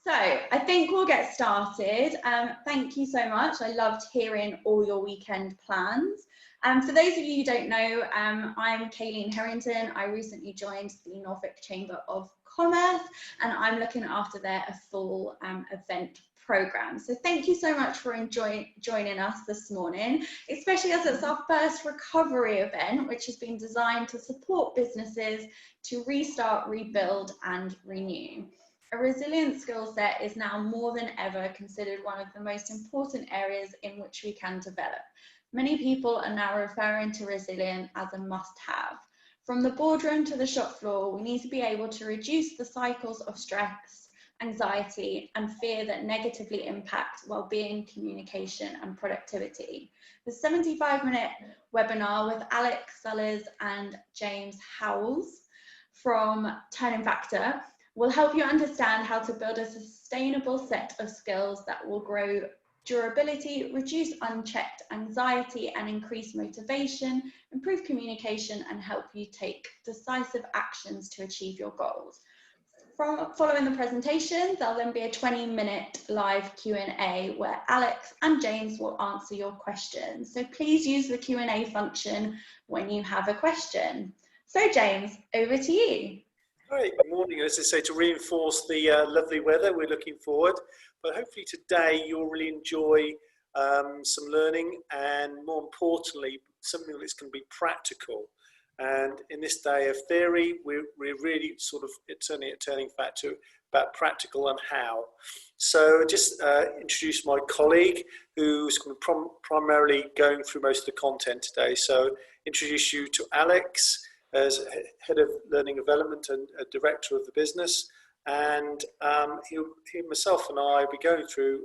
So I think we'll get started. Thank you so much. I loved hearing all your weekend plans. For those of you who don't know, I'm Kayleen Harrington. I recently joined the Norfolk Chamber of Commerce and I'm looking after their full event program. So thank you so much for joining us this morning, especially as it's our first recovery event, which has been designed to support businesses to restart, rebuild and renew. A resilient skill set is now more than ever considered one of the most important areas in which we can develop. Many people are now referring to resilience as a must-have. From the boardroom to the shop floor, we need to be able to reduce the cycles of stress, anxiety, and fear that negatively impact well-being, communication, and productivity. The 75-minute webinar with Alex Sellers and James Howells from Turning Factor will help you understand how to build a sustainable set of skills that will grow durability, reduce unchecked anxiety and increase motivation, improve communication and help you take decisive actions to achieve your goals. Following the presentation, there'll then be a 20-minute live Q&A where Alex and James will answer your questions. So please use the Q&A function when you have a question. So James, over to you. Great, good morning. As I say, to reinforce the lovely weather, we're looking forward. But hopefully today you'll really enjoy some learning and more importantly, something that's going to be practical. And in this day of theory, we're really sort of turning factor about practical and how. So just introduce my colleague who's going to primarily going through most of the content today. So introduce you to Alex as Head of Learning Development and Director of the business. And he, myself and I will be going through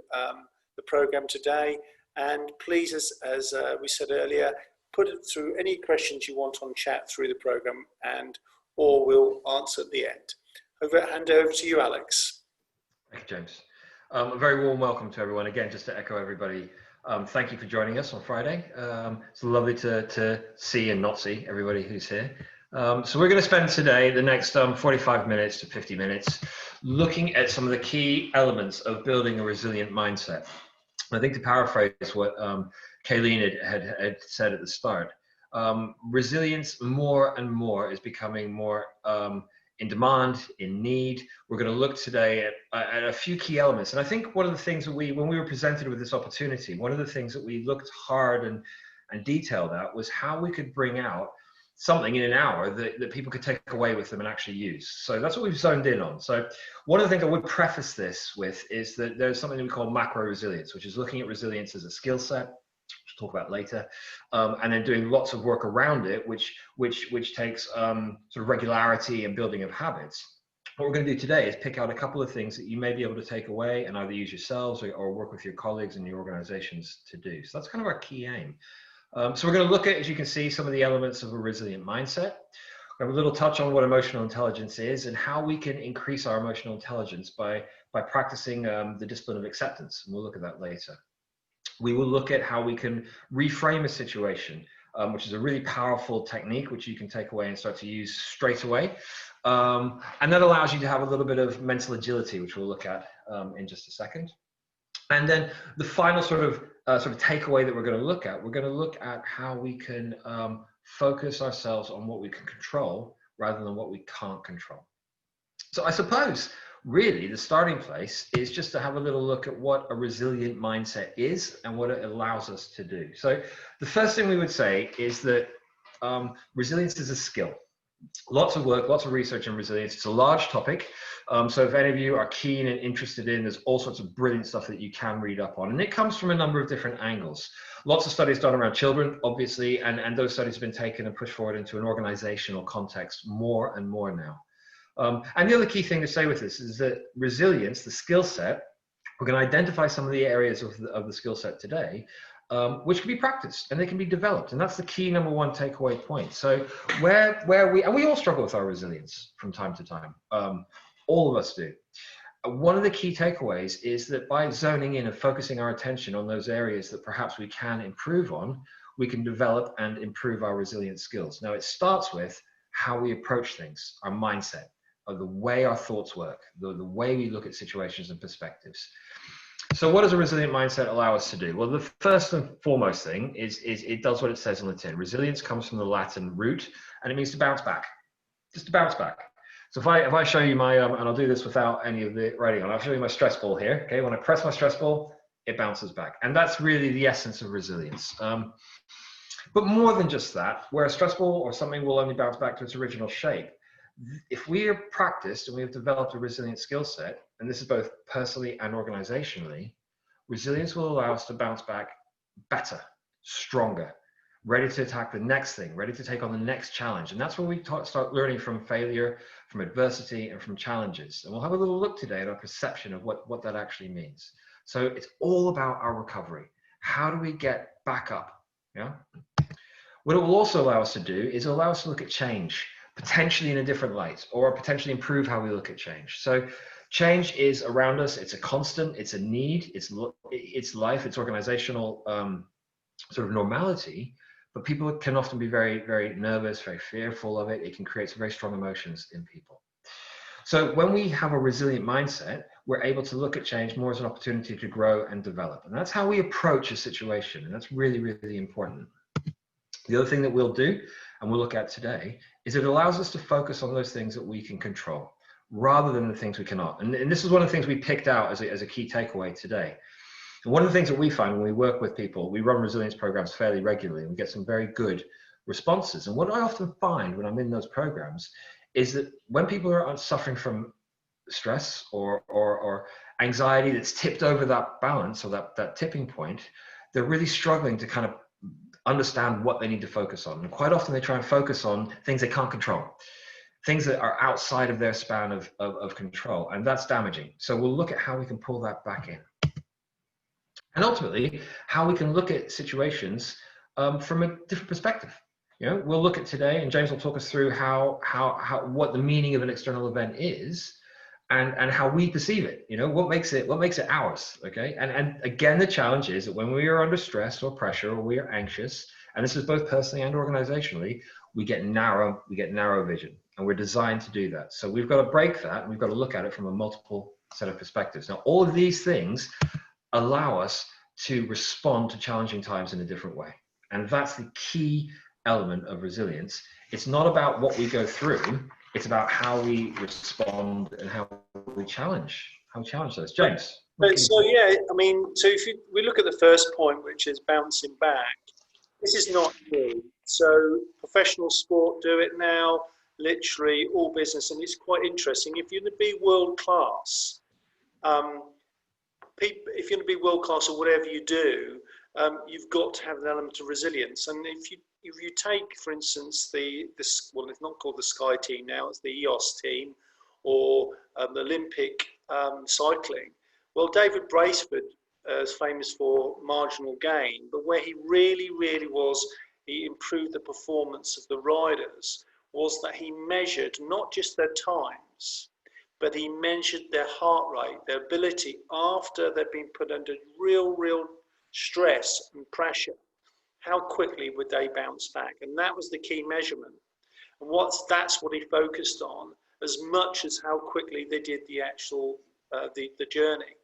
the program today. And please, as we said earlier, put it through any questions you want on chat through the program or we'll answer at the end. Hand over to you, Alex. Thank you, James. A very warm welcome to everyone. Again, just to echo everybody, thank you for joining us on Friday. It's lovely to see and not see everybody who's here. So we're going to spend today, the next 45 minutes to 50 minutes, looking at some of the key elements of building a resilient mindset. I think to paraphrase what Kayleen had said at the start, resilience more and more is becoming more in demand, in need. We're going to look today at a few key elements. And I think one of the things that when we were presented with this opportunity, one of the things that we looked hard and detailed at was how we could bring out something in an hour that people could take away with them and actually use. So that's what we've zoned in on. So one of the things I would preface this with is that there's something that we call macro resilience, which is looking at resilience as a skill set, which we'll talk about later, and then doing lots of work around it, which takes sort of regularity and building of habits. What we're going to do today is pick out a couple of things that you may be able to take away and either use yourselves or work with your colleagues and your organizations to do. So that's kind of our key aim. So we're going to look at, as you can see, some of the elements of a resilient mindset. We have a little touch on what emotional intelligence is and how we can increase our emotional intelligence by practicing the discipline of acceptance. And we'll look at that later. We will look at how we can reframe a situation, which is a really powerful technique, which you can take away and start to use straight away. And that allows you to have a little bit of mental agility, which we'll look at in just a second. And then the final sort of takeaway that we're going to look at how we can focus ourselves on what we can control rather than what we can't control. So I suppose really the starting place is just to have a little look at what a resilient mindset is and what it allows us to do. So the first thing we would say is that resilience is a skill. Lots of work, lots of research on resilience. It's a large topic. So if any of you are keen and interested in, there's all sorts of brilliant stuff that you can read up on. And it comes from a number of different angles. Lots of studies done around children, obviously, and those studies have been taken and pushed forward into an organizational context more and more now. And the other key thing to say with this is that resilience, the skill set, we're going to identify some of the areas of the skill set today, which can be practiced and they can be developed. And that's the key number one takeaway point. So we all struggle with our resilience from time to time. All of us do. One of the key takeaways is that by zoning in and focusing our attention on those areas that perhaps we can improve on, we can develop and improve our resilient skills. Now, it starts with how we approach things, our mindset. the way our thoughts work, the way we look at situations and perspectives. So what does a resilient mindset allow us to do? Well, the first and foremost thing is it does what it says on the tin. Resilience comes from the Latin root, and it means to bounce back, just to bounce back. So if I show you my, and I'll do this without any of the writing on, I'll show you my stress ball here, okay? When I press my stress ball, it bounces back. And that's really the essence of resilience. But more than just that, where a stress ball or something will only bounce back to its original shape, if we have practiced and we have developed a resilient skill set, and this is both personally and organizationally, resilience will allow us to bounce back better, stronger, ready to attack the next thing, ready to take on the next challenge. And that's when we start learning from failure, from adversity, and from challenges. And we'll have a little look today at our perception of what that actually means. So it's all about our recovery. How do we get back up? Yeah. What it will also allow us to do is allow us to look at change, potentially in a different light, or potentially improve how we look at change. So change is around us. It's a constant, it's a need, it's life, it's organizational sort of normality, but people can often be very, very nervous, very fearful of it. It can create some very strong emotions in people. So when we have a resilient mindset, we're able to look at change more as an opportunity to grow and develop. And that's how we approach a situation. And that's really, really important. The other thing that we'll do, and we'll look at today, is it allows us to focus on those things that we can control rather than the things we cannot. And this is one of the things we picked out as a key takeaway today. And one of the things that we find when we work with people, we run resilience programs fairly regularly and we get some very good responses. And what I often find when I'm in those programs is that when people are suffering from stress or anxiety that's tipped over that balance or that tipping point, they're really struggling to kind of understand what they need to focus on. And quite often they try and focus on things they can't control, things that are outside of their span of control, and that's damaging. So we'll look at how we can pull that back in. And ultimately, how we can look at situations from a different perspective. You know, we'll look at today, and James will talk us through what the meaning of an external event is, and how we perceive it. You know, what makes it ours. Okay, and again, the challenge is that when we are under stress or pressure or we are anxious, and this is both personally and organizationally, we get narrow vision, and we're designed to do that. So we've got to break that, and we've got to look at it from a multiple set of perspectives. Now, all of these things allow us to respond to challenging times in a different way. And that's the key element of resilience. It's not about what we go through, it's about how we respond and how we challenge those. James? So yeah, I mean, so if we look at the first point, which is bouncing back, this is not new. So professional sport do it now, literally all business, and it's quite interesting. If you're going to be world class, if you're going to be world class or whatever you do, you've got to have an element of resilience. And if you take, for instance, well, it's not called the Sky team now, it's the EOS team, or the Olympic cycling. Well, David Braceford is famous for marginal gain, but where he really, really he improved the performance of the riders, was that he measured not just their times, but he measured their heart rate, their ability after they've been put under real stress and pressure. How quickly would they bounce back? And that was the key measurement. And that's what he focused on, as much as how quickly they did the actual the journey.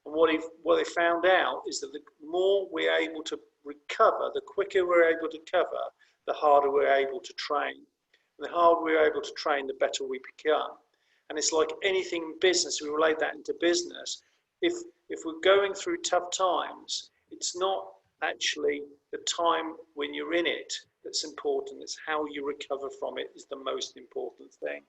And what they found out is that the more we're able to recover, the quicker we're able to cover, the harder we're able to train. And the harder we're able to train, the better we become. And it's like anything in business, we relate that into business. If we're going through tough times, it's not actually the time when you're in it that's important, it's how you recover from it is the most important thing.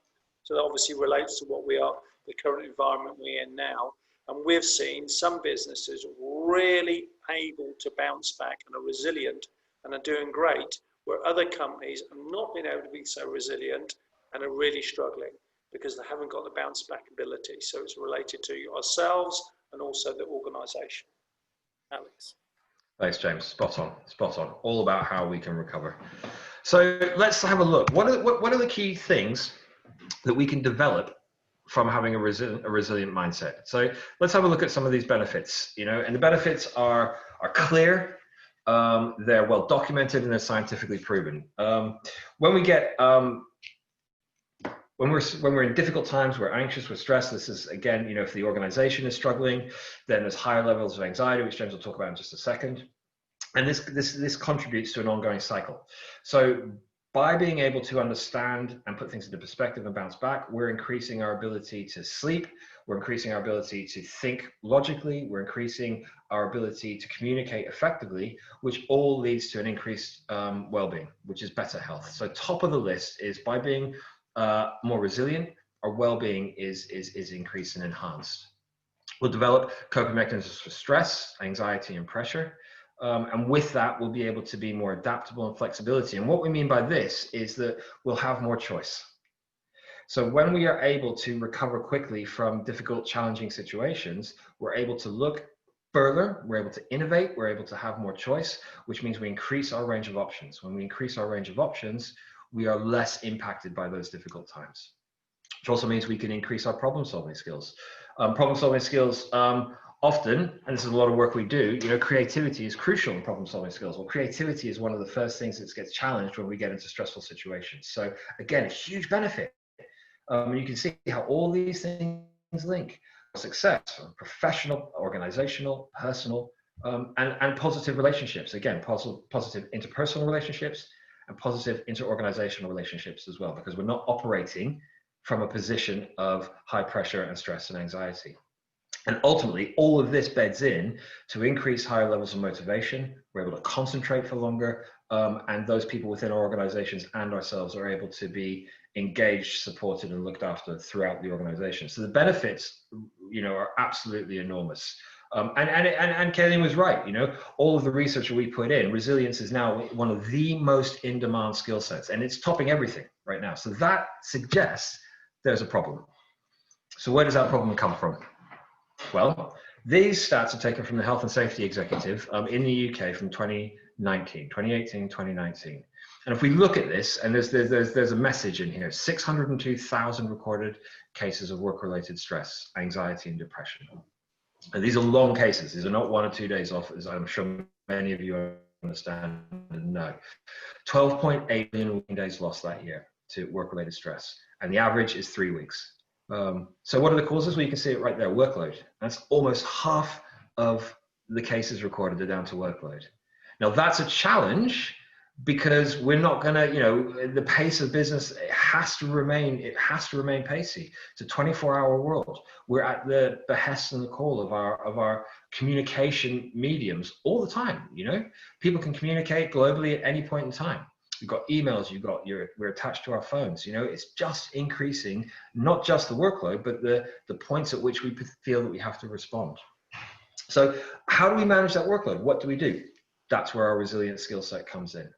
So that obviously relates to the current environment we're in now. And we've seen some businesses really able to bounce back and are resilient and are doing great, where other companies have not been able to be so resilient and are really struggling because they haven't got the bounce back ability. So it's related to ourselves and also the organization. Alex. Thanks, James. Spot on. All about how we can recover. So let's have a look. What are the key things that we can develop from having a resilient mindset? So let's have a look at some of these benefits. You know, and the benefits are clear. They're well documented and they're scientifically proven. When we get when we're in difficult times, we're anxious, we're stressed. This is, again, if the organization is struggling, then there's higher levels of anxiety, which James will talk about in just a second. And this contributes to an ongoing cycle. So by being able to understand and put things into perspective and bounce back, we're increasing our ability to sleep, we're increasing our ability to think logically, we're increasing our ability to communicate effectively, which all leads to an increased well-being, which is better health. So top of the list is by being more resilient, our well-being is increased and enhanced. We'll develop coping mechanisms for stress, anxiety, and pressure. And with that, we'll be able to be more adaptable and flexibility. And what we mean by this is that we'll have more choice. So when we are able to recover quickly from difficult, challenging situations, we're able to look further, we're able to innovate, we're able to have more choice, which means we increase our range of options. When we increase our range of options, we are less impacted by those difficult times, which also means we can increase our problem-solving skills. Problem-solving skills, often, and this is a lot of work we do, creativity is crucial in problem-solving skills. Well, creativity is one of the first things that gets challenged when we get into stressful situations. So again, a huge benefit. You can see how all these things link. Success, professional, organizational, personal, and positive relationships. Again, positive interpersonal relationships and positive interorganizational relationships as well, because we're not operating from a position of high pressure and stress and anxiety. And ultimately, all of this beds in to increase higher levels of motivation. We're able to concentrate for longer, and those people within our organizations and ourselves are able to be engaged, supported, and looked after throughout the organization. So the benefits, are absolutely enormous. And Kayleen was right. All of the research that we put in, resilience is now one of the most in-demand skill sets, and it's topping everything right now. So that suggests there's a problem. So where does that problem come from? Well, these stats are taken from the Health and Safety Executive in the UK from 2018, 2019. And if we look at this, and there's a message in here, 602,000 recorded cases of work-related stress, anxiety, and depression. And these are long cases. These are not 1 or 2 days off, as I'm sure many of you understand and know. 12.8 million working days lost that year to work-related stress, and the average is 3 weeks. So what are the causes? Well, you can see it right there, workload. That's almost half of the cases recorded are down to workload. Now that's a challenge because we're not gonna, the pace of business, it has to remain pacey. It's a 24-hour world. We're at the behest and the call of our communication mediums all the time. People can communicate globally at any point in time. You've got emails, we're attached to our phones. It's just increasing, not just the workload, but the points at which we feel that we have to respond. So how do we manage that workload? What do we do? That's where our resilient skill set comes in.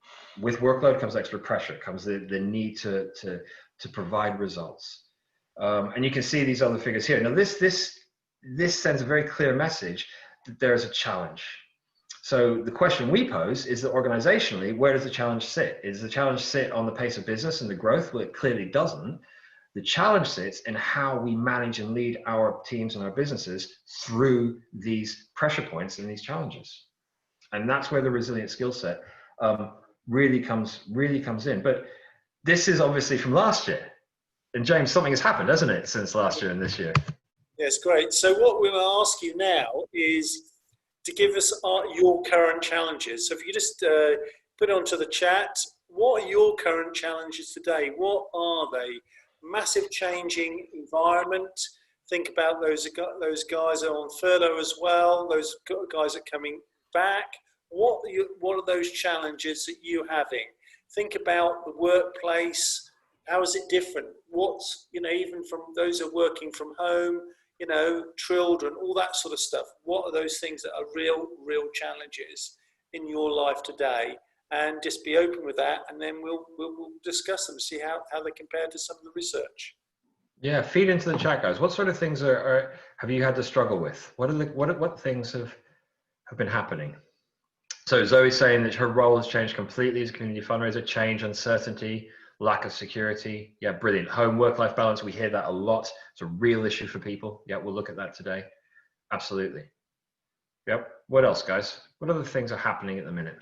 With workload comes extra pressure, comes the need to provide results. And you can see these other figures here. Now this sends a very clear message that there is a challenge. So the question we pose is that organizationally, where does the challenge sit? Does the challenge sit on the pace of business and the growth? Well, it clearly doesn't. The challenge sits in how we manage and lead our teams and our businesses through these pressure points and these challenges. And that's where the resilient skill set really comes in. But this is obviously from last year. And James, something has happened, hasn't it, since last year and this year? Yes, great. So what we will ask you now is to give us your current challenges. So if you just put it onto the chat, what are your current challenges today? What are they? Massive changing environment. Think about those guys are on furlough as well. Those guys are coming back. What are those challenges that you're having? Think about the workplace. How is it different? What's, even from those who are working from home, children, all that sort of stuff. What are those things that are real challenges in your life today? And just be open with that, and then we'll discuss them, see how they compare to some of the research. Yeah, feed into the chat, guys. What sort of things have you had to struggle with? What things have been happening? So Zoe's saying that her role has changed completely as a community fundraiser, change, uncertainty, lack of security. Yeah, brilliant. Home, work-life balance, we hear that a lot. It's a real issue for people. Yeah, we'll look at that today. Absolutely. Yep. What else, guys? What other things are happening at the minute?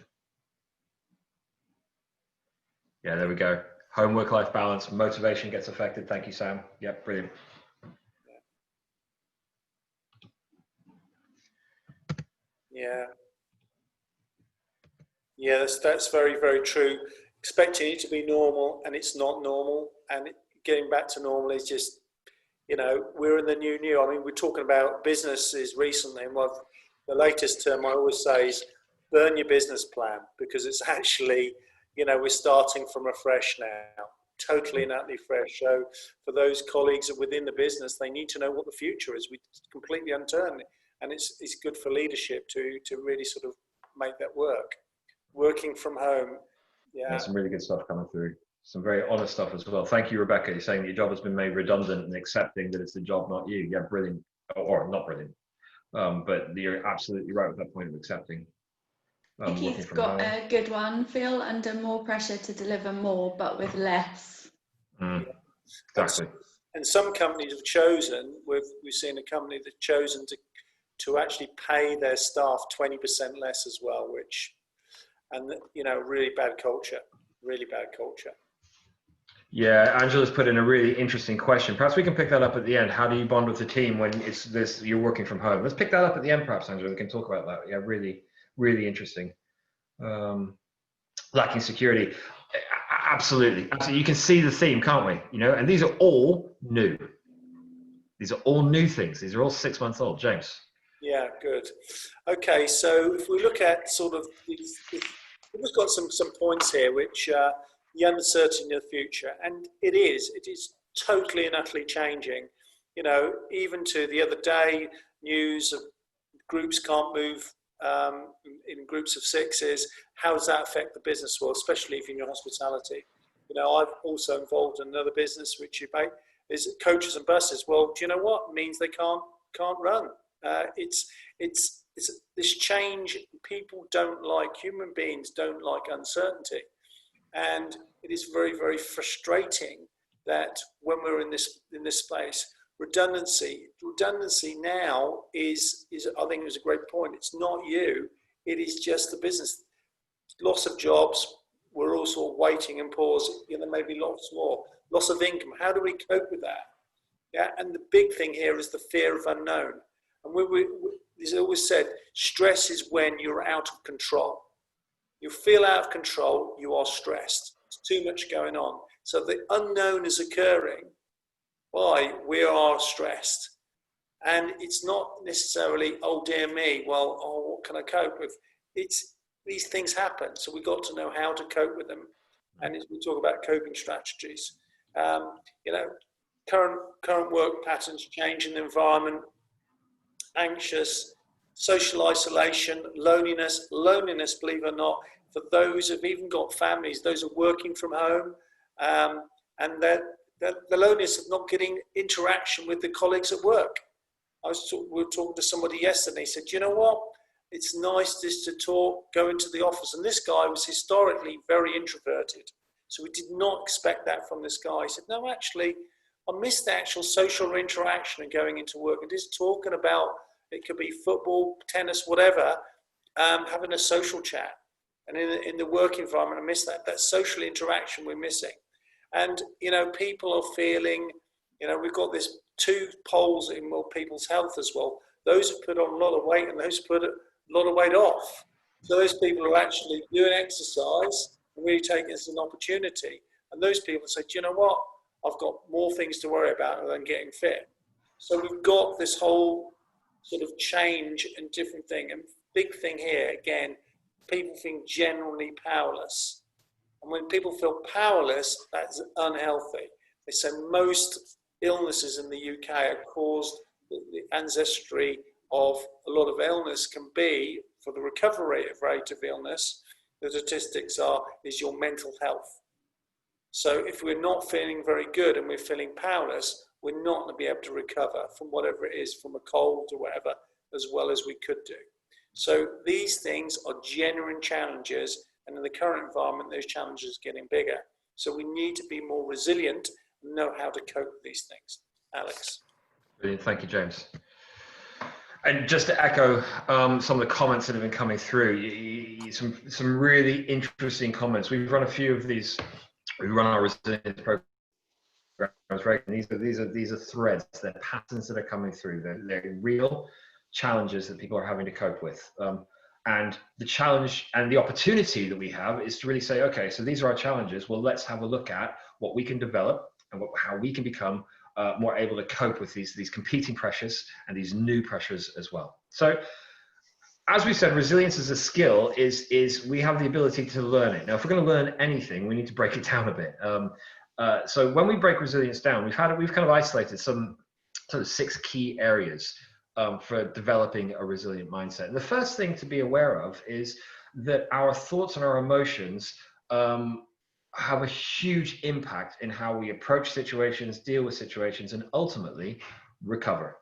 Yeah, there we go. home work-life balance, motivation gets affected. Thank you, Sam. Yep, brilliant. Yeah, that's very, very true. Expecting it to be normal and it's not normal, and getting back to normal is just, we're in the new. I mean, we're talking about businesses recently, and the latest term I always say is burn your business plan, because it's actually, we're starting from afresh now, totally and utterly fresh. So for those colleagues within the business, they need to know what the future is. We completely unturned it, and it's good for leadership to really sort of make that work. Working from home. Yeah, some really good stuff coming through. Some very honest stuff as well. Thank you, Rebecca. You're saying that your job has been made redundant and accepting that it's the job, not you. Yeah, brilliant. Or not brilliant. But you're absolutely right with that point of accepting. Vicky's got a good one. Feel under more pressure to deliver more, but with less. Exactly. And some companies have chosen, we've seen a company that's chosen to actually pay their staff 20% less as well, which, and really bad culture. Yeah, Angela's put in a really interesting question. Perhaps we can pick that up at the end. How do you bond with the team when you're working from home? Let's pick that up at the end, perhaps, Angela. We can talk about that. Yeah, really, really interesting. Lacking security. Absolutely. You can see the theme, can't we? And these are all new. These are all new things. These are all 6 months old. James. Yeah, good. Okay, so if we look at sort of we've got some points here, which the uncertainty of the future, and it is totally and utterly changing. Even to the other day, news of groups can't move in groups of sixes. How does that affect the business world, especially if you're in your hospitality? I've also involved in another business which is coaches and buses. Well, do you know what? It means they can't run. It's this change. Human beings don't like uncertainty, and it is very, very frustrating that when we're in this space, redundancy now is I think it was a great point. It's not you, it is just the business. Loss of jobs, we're all sort of waiting and pausing. There may be lots more. Loss of income. How do we cope with that? Yeah, and the big thing here is the fear of unknown. And as I always said, stress is when you're out of control. You feel out of control, you are stressed. There's too much going on. So the unknown is occurring. Why? We are stressed. And it's not necessarily, oh dear me, what can I cope with? These things happen. So we've got to know how to cope with them. And as we talk about coping strategies, current work patterns, change in the environment, anxious, social isolation, loneliness, believe it or not, for those who've even got families, those who are working from home, and the loneliness of not getting interaction with the colleagues at work. We were talking to somebody yesterday, he said, you know what? It's nice just to talk, go into the office. And this guy was historically very introverted. So we did not expect that from this guy. He said, no, actually, I miss the actual social interaction and going into work and just talking about, it could be football, tennis, whatever, having a social chat. And in the work environment, I miss that social interaction we're missing. And, people are feeling, we've got this two poles in people's health as well. Those who put on a lot of weight and those who put a lot of weight off. So those people are actually doing exercise and really taking it as an opportunity. And those people say, do you know what? I've got more things to worry about than getting fit. So we've got this whole sort of change and different thing. And big thing here, again, people feel generally powerless. And when people feel powerless, that's unhealthy. They say most illnesses in the UK are caused, the ancestry of a lot of illness can be, for the recovery rate of illness, the statistics is your mental health. So if we're not feeling very good and we're feeling powerless, we're not going to be able to recover from whatever it is, from a cold or whatever, as well as we could do. So these things are genuine challenges, and in the current environment, those challenges are getting bigger. So we need to be more resilient and know how to cope with these things. Alex. Brilliant. Thank you, James. And just to echo some of the comments that have been coming through, some really interesting comments. We've run a few of these We run our resilience programs, right? And these are threads, they're patterns that are coming through. They're real challenges that people are having to cope with. And the challenge and the opportunity that we have is to really say, okay, so these are our challenges. Well, let's have a look at what we can develop and how we can become more able to cope with these competing pressures and these new pressures as well. So, as we said, resilience as a skill is we have the ability to learn it. Now, if we're going to learn anything, we need to break it down a bit. So when we break resilience down, we've kind of isolated some sort of 6 key areas for developing a resilient mindset. And the first thing to be aware of is that our thoughts and our emotions have a huge impact in how we approach situations, deal with situations, and ultimately recover.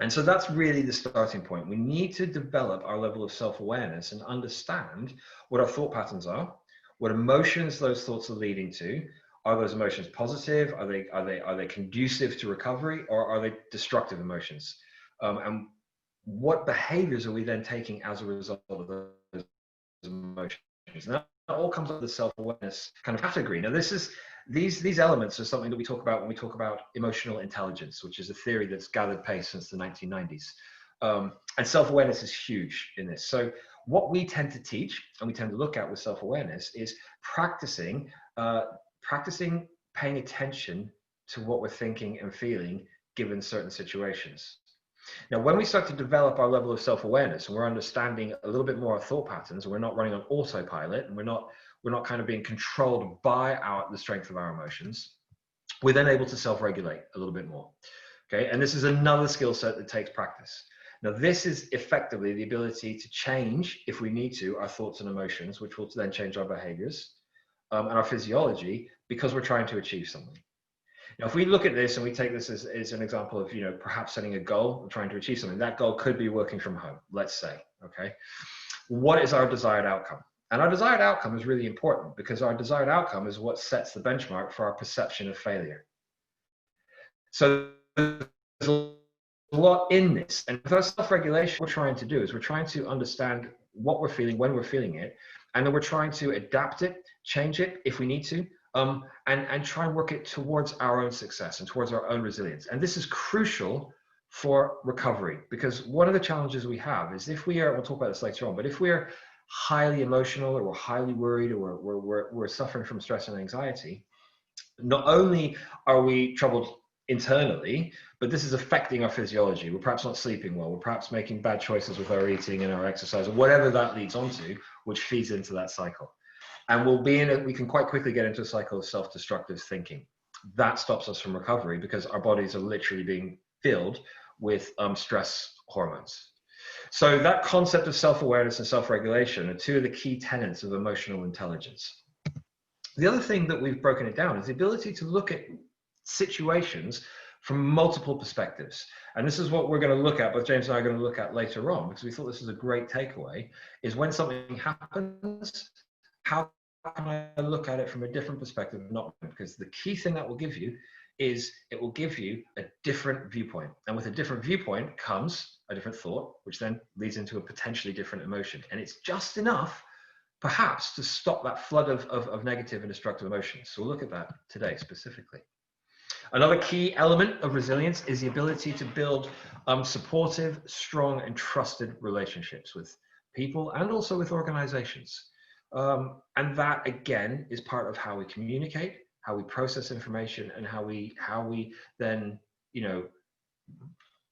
And so that's really the starting point. We need to develop our level of self-awareness and understand what our thought patterns are, what emotions those thoughts are leading to. Are those emotions positive? Are they conducive to recovery, or are they destructive emotions? And what behaviors are we then taking as a result of those emotions? And that all comes under the self-awareness kind of category. Now, these elements are something that we talk about when we talk about emotional intelligence, which is a theory that's gathered pace since the 1990s. And self-awareness is huge in this. So what we tend to teach and we tend to look at with self-awareness is practicing paying attention to what we're thinking and feeling given certain situations. Now, when we start to develop our level of self-awareness and we're understanding a little bit more of thought patterns, and we're not running on autopilot, and we're not kind of being controlled by the strength of our emotions, we're then able to self-regulate a little bit more. Okay, and this is another skill set that takes practice. Now, this is effectively the ability to change, if we need to, our thoughts and emotions, which will then change our behaviors and our physiology, because we're trying to achieve something. Now, if we look at this and we take this as an example of, perhaps setting a goal and trying to achieve something, that goal could be working from home, let's say, okay? What is our desired outcome? And our desired outcome is really important, because our desired outcome is what sets the benchmark for our perception of failure. So there's a lot in this. And with our self-regulation, what we're trying to do is we're trying to understand what we're feeling, when we're feeling it, and then we're trying to adapt it, change it if we need to, and try and work it towards our own success and towards our own resilience. And this is crucial for recovery, because one of the challenges we have is if we are, we'll talk about this later on, but if we're highly emotional, or we're highly worried, or we're suffering from stress and anxiety, not only are we troubled internally, but this is affecting our physiology. We're perhaps not sleeping well, we're perhaps making bad choices with our eating and our exercise, or whatever that leads onto, which feeds into that cycle. And we can quite quickly get into a cycle of self-destructive thinking. That stops us from recovery, because our bodies are literally being filled with stress hormones. So that concept of self-awareness and self-regulation are 2 of the key tenets of emotional intelligence. The other thing that we've broken it down is the ability to look at situations from multiple perspectives. And this is what we're going to look at, both James and I are going to look at later on, because we thought this is a great takeaway, is when something happens, how can I look at it from a different perspective? Because the key thing that will give you is it will give you a different viewpoint. And with a different viewpoint comes a different thought, which then leads into a potentially different emotion. And it's just enough, perhaps, to stop that flood of negative and destructive emotions. So we'll look at that today specifically. Another key element of resilience is the ability to build supportive, strong, and trusted relationships with people and also with organizations. And that, again, is part of how we communicate, how we process information, and how we then,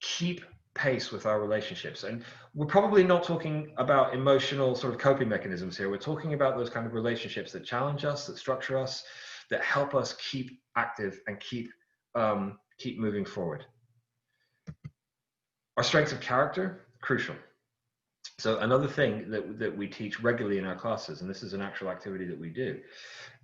keep pace with our relationships. And we're probably not talking about emotional sort of coping mechanisms here. We're talking about those kind of relationships that challenge us, that structure us, that help us keep active and keep moving forward. Our strengths of character, crucial. So another thing that we teach regularly in our classes, and this is an actual activity that we do,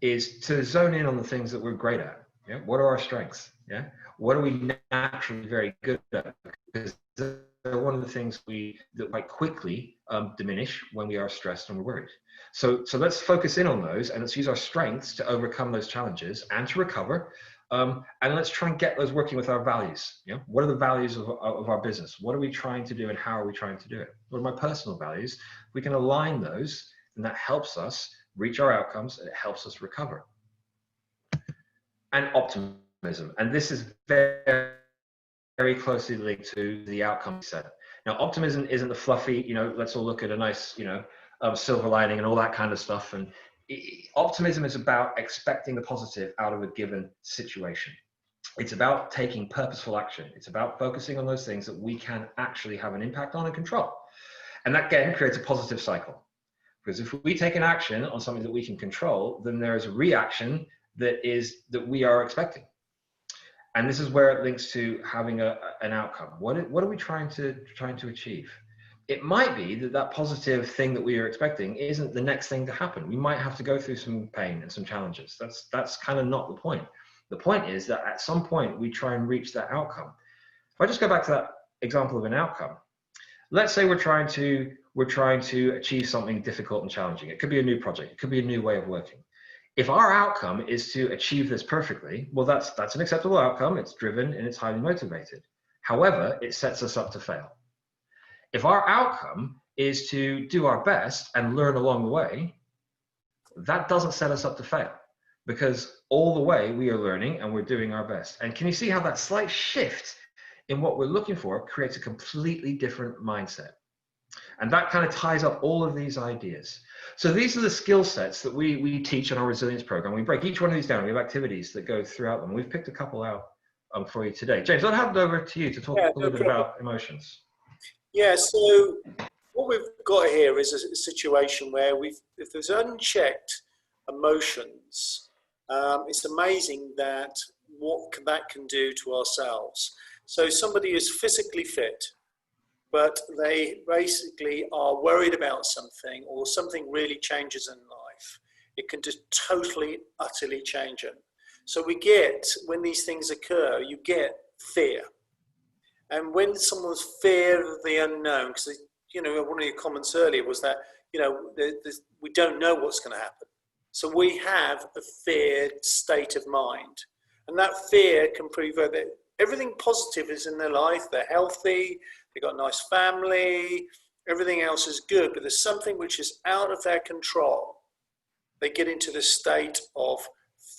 is to zone in on the things that we're great at. Yeah, what are our strengths? Yeah, what are we naturally very good at? Because they're one of the things that quite quickly diminish when we are stressed and we're worried. So let's focus in on those, and let's use our strengths to overcome those challenges and to recover. And let's try and get those working with our values. What are the values of our business? What are we trying to do, and how are we trying to do it? What are my personal values? We can align those, and that helps us reach our outcomes, and it helps us recover. and optimism. And this is very, very closely linked to the outcome set. Now, optimism isn't the fluffy, let's all look at a nice, silver lining and all that kind of stuff. And optimism is about expecting the positive out of a given situation. It's about taking purposeful action. It's about focusing on those things that we can actually have an impact on and control. And that, again, creates a positive cycle. Because if we take an action on something that we can control, then there is a reaction that we are expecting. And this is where it links to having an outcome. What are we trying to achieve? It might be that positive thing that we are expecting isn't the next thing to happen. We might have to go through some pain and some challenges. That's kind of not the point. The point is that at some point we try and reach that outcome. If I just go back to that example of an outcome, let's say we're trying to achieve something difficult and challenging. It could be a new project. It could be a new way of working. If our outcome is to achieve this perfectly, well, that's an acceptable outcome. It's driven and it's highly motivated. However, it sets us up to fail. If our outcome is to do our best and learn along the way, that doesn't set us up to fail, because all the way we are learning and we're doing our best. And can you see how that slight shift in what we're looking for creates a completely different mindset? And that kind of ties up all of these ideas. So these are the skill sets that we teach in our resilience program. We break each one of these down. We have activities that go throughout them. We've picked a couple out for you today. James, I'll hand it over to you to talk a little bit about emotions. Yeah, so what we've got here is a situation where if there's unchecked emotions, it's amazing what that can do to ourselves. So somebody is physically fit, but they basically are worried about something, or something really changes in life. It can just totally, utterly change them. So when these things occur, you get fear. And when someone's fear of the unknown, because, one of your comments earlier was that, we don't know what's going to happen. So we have a feared state of mind. And that fear can prove that everything positive is in their life. They're healthy, they've got a nice family, everything else is good, but there's something which is out of their control. They get into this state of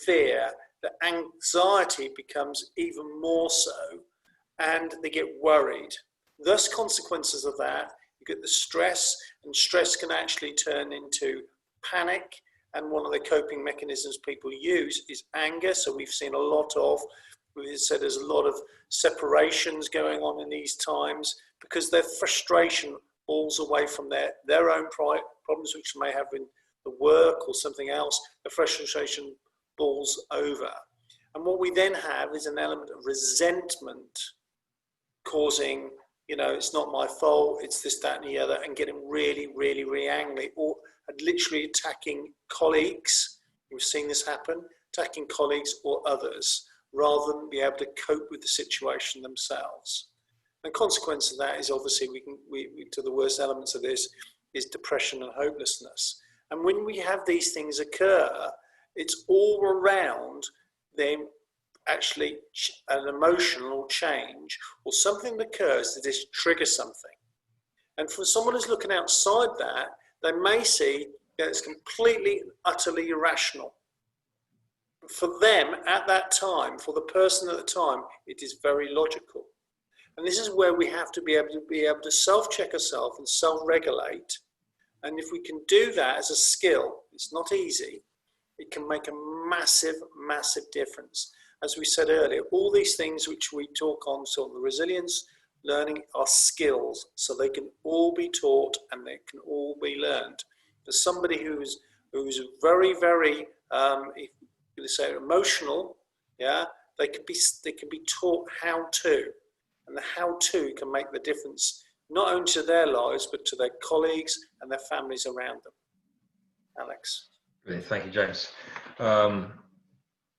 fear. The anxiety becomes even more so, and they get worried. Thus, consequences of that, you get the stress, and stress can actually turn into panic. And one of the coping mechanisms people use is anger. So we've seen a lot of, we said there's a lot of separations going on in these times, because their frustration falls away from their own problems, which they may have in the work or something else. The frustration falls over. And what we then have is an element of resentment, causing, it's not my fault, it's this, that, and the other, and getting really, really, really angry, or literally attacking colleagues. We've seen this happen, attacking colleagues or others, rather than be able to cope with the situation themselves. And consequence of that is obviously we to the worst elements of this is depression and hopelessness. And when we have these things occur, it's all around them actually an emotional change, or something that occurs to just trigger something. And for someone who's looking outside that, they may see that it's completely and utterly irrational. For them at that time, for the person at the time, it is very logical. And this is where we have to be able to self-check ourselves and self-regulate. And if we can do that as a skill, it's not easy, it can make a massive, massive difference. As we said earlier, all these things which we talk on, sort of the resilience, learning, are skills. So they can all be taught and they can all be learned. For somebody who's very, very, if you say emotional, they can be taught how to, and the how to can make the difference not only to their lives but to their colleagues and their families around them. Alex. Brilliant. Thank you, James.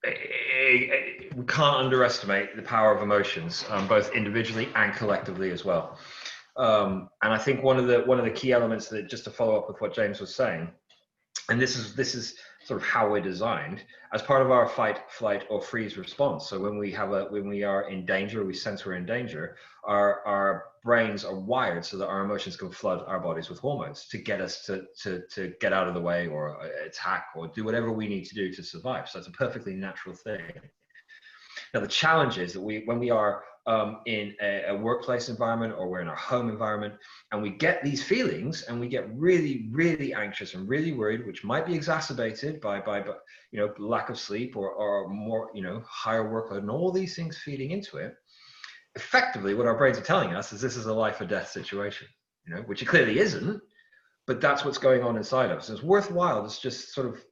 We can't underestimate the power of emotions, both individually and collectively as well. And I think one of the key elements that, just to follow up with what James was saying, and this is sort of how we're designed as part of our fight, flight, or freeze response. So when we are in danger, we sense we're in danger, our brains are wired so that our emotions can flood our bodies with hormones to get us to get out of the way, or attack, or do whatever we need to do to survive. So it's a perfectly natural thing. Now, the challenge is that when we are in a workplace environment, or we're in our home environment, and we get these feelings and we get really, really anxious and really worried, which might be exacerbated by lack of sleep or more, higher workload, and all these things feeding into it. Effectively, what our brains are telling us is this is a life or death situation, which it clearly isn't, but that's what's going on inside of us. And it's worthwhile just sort of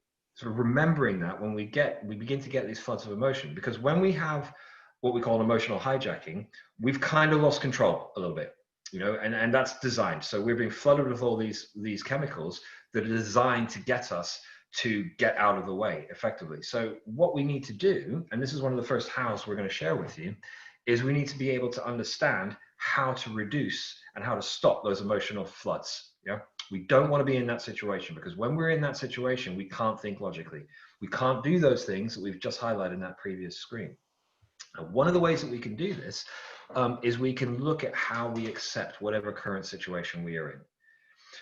remembering that when we begin to get these floods of emotion, because when we have what we call an emotional hijacking, we've kind of lost control a little bit, and that's designed. So we're being flooded with all these chemicals that are designed to get us to get out of the way effectively. So what we need to do, and this is one of the first hows we're going to share with you, is we need to be able to understand how to reduce and how to stop those emotional floods. We don't want to be in that situation, because when we're in that situation, we can't think logically. We can't do those things that we've just highlighted in that previous screen. And one of the ways that we can do this is we can look at how we accept whatever current situation we are in.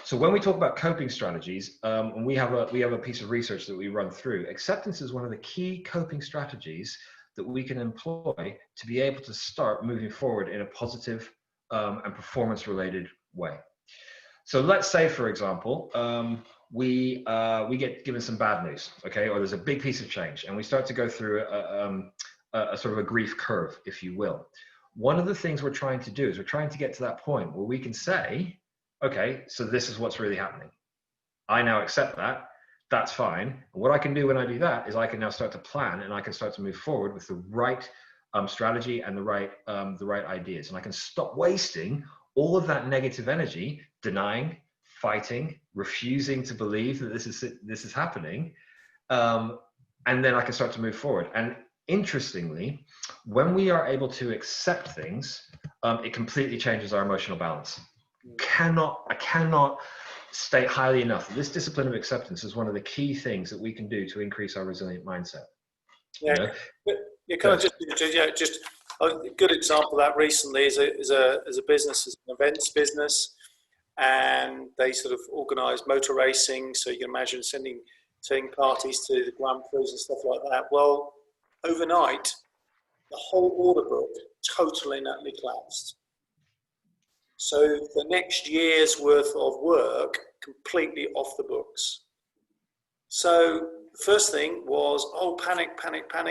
So when we talk about coping strategies, and we have a piece of research that we run through, acceptance is one of the key coping strategies that we can employ to be able to start moving forward in a positive and performance-related way. So let's say, for example, we get given some bad news, okay, or there's a big piece of change, and we start to go through a sort of a grief curve, if you will. One of the things we're trying to do is we're trying to get to that point where we can say, okay, so this is what's really happening. I now accept that. That's fine. And what I can do when I do that is I can now start to plan, and I can start to move forward with the right strategy and the right ideas. And I can stop wasting all of that negative energy, denying, fighting, refusing to believe that this is happening. And then I can start to move forward. And interestingly, when we are able to accept things, it completely changes our emotional balance. I cannot state highly enough that this discipline of acceptance is one of the key things that we can do to increase our resilient mindset. Yeah, you kind of just a good example of that recently is a business, is an events business, and they sort of organise motor racing. So you can imagine sending parties to the Grand Prix and stuff like that. Well, overnight, the whole order book totally and utterly collapsed. So the next year's worth of work completely off the books. So the first thing was, panic,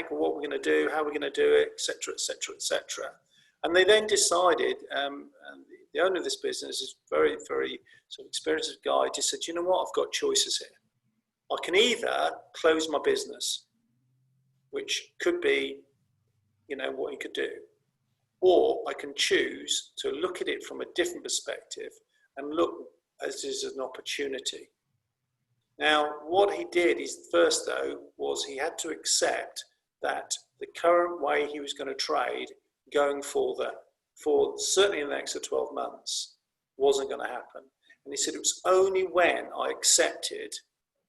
what we're going to do, how we're going to do it, etc., etc., etc. And they then decided, and the owner of this business is very, very sort of experienced guy, just said, you know what, I've got choices here. I can either close my business, which could be, what he could do, or I can choose to look at it from a different perspective and look as is an opportunity. Now, what he did is first, though, was he had to accept that the current way he was going to trade going for certainly in the next 12 months wasn't going to happen. And he said it was only when I accepted,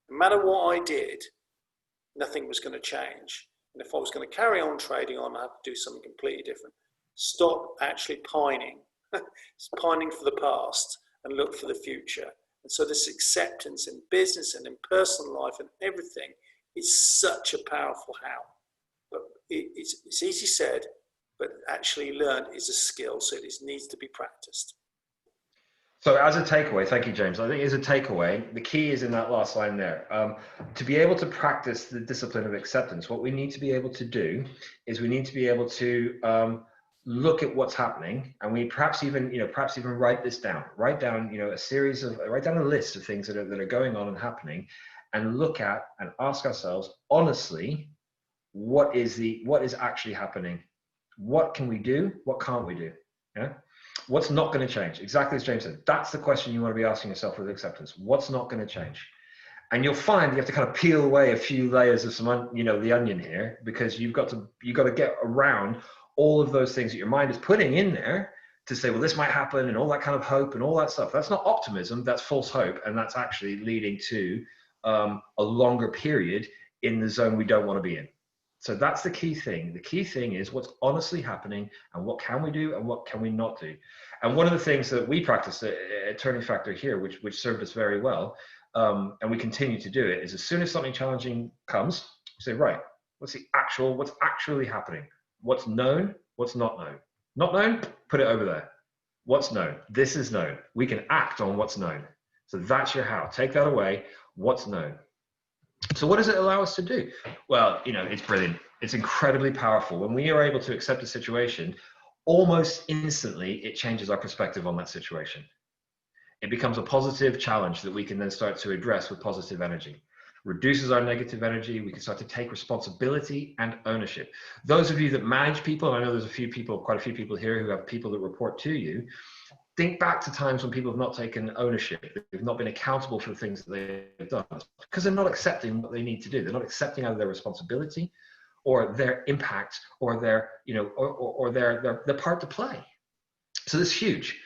no matter what I did, nothing was going to change. And if I was going to carry on trading on, I had to do something completely different. Stop actually pining for the past and look for the future. And so this acceptance in business and in personal life and everything is such a powerful how. But it's easy said, but actually learned is a skill, so it needs to be practiced. So as a takeaway, thank you, James. I think as a takeaway, the key is in that last line there. To be able to practice the discipline of acceptance, what we need to be able to do is we need to be able to look at what's happening, and we perhaps even write this down. Write down a list of things that are going on and happening, and look at and ask ourselves honestly, what is actually happening? What can we do? What can't we do? Yeah. What's not going to change? Exactly as James said, that's the question you want to be asking yourself with acceptance. What's not going to change? And you'll find you have to kind of peel away a few layers of some, the onion here, because you've got to get around all of those things that your mind is putting in there to say, well, this might happen, and all that kind of hope and all that stuff. That's not optimism, that's false hope. And that's actually leading to a longer period in the zone we don't want to be in. So that's the key thing. The key thing is what's honestly happening, and what can we do and what can we not do. And one of the things that we practice at Turning Factor here, which served us very well, and we continue to do it, is as soon as something challenging comes, we say, right, what's actually happening? What's known, what's not known. Not known, put it over there. What's known? This is known. We can act on what's known. So that's your how. Take that away. What's known. So what does it allow us to do? Well, it's brilliant. It's incredibly powerful. When we are able to accept a situation, almost instantly, it changes our perspective on that situation. It becomes a positive challenge that we can then start to address with positive energy. Reduces our negative energy. We can start to take responsibility and ownership. Those of you that manage people, and I know there's quite a few people here who have people that report to you, think back to times when people have not taken ownership. They've not been accountable for the things that they've done because they're not accepting what they need to do. They're not accepting either their responsibility or their impact or their, or their part to play. So this is huge.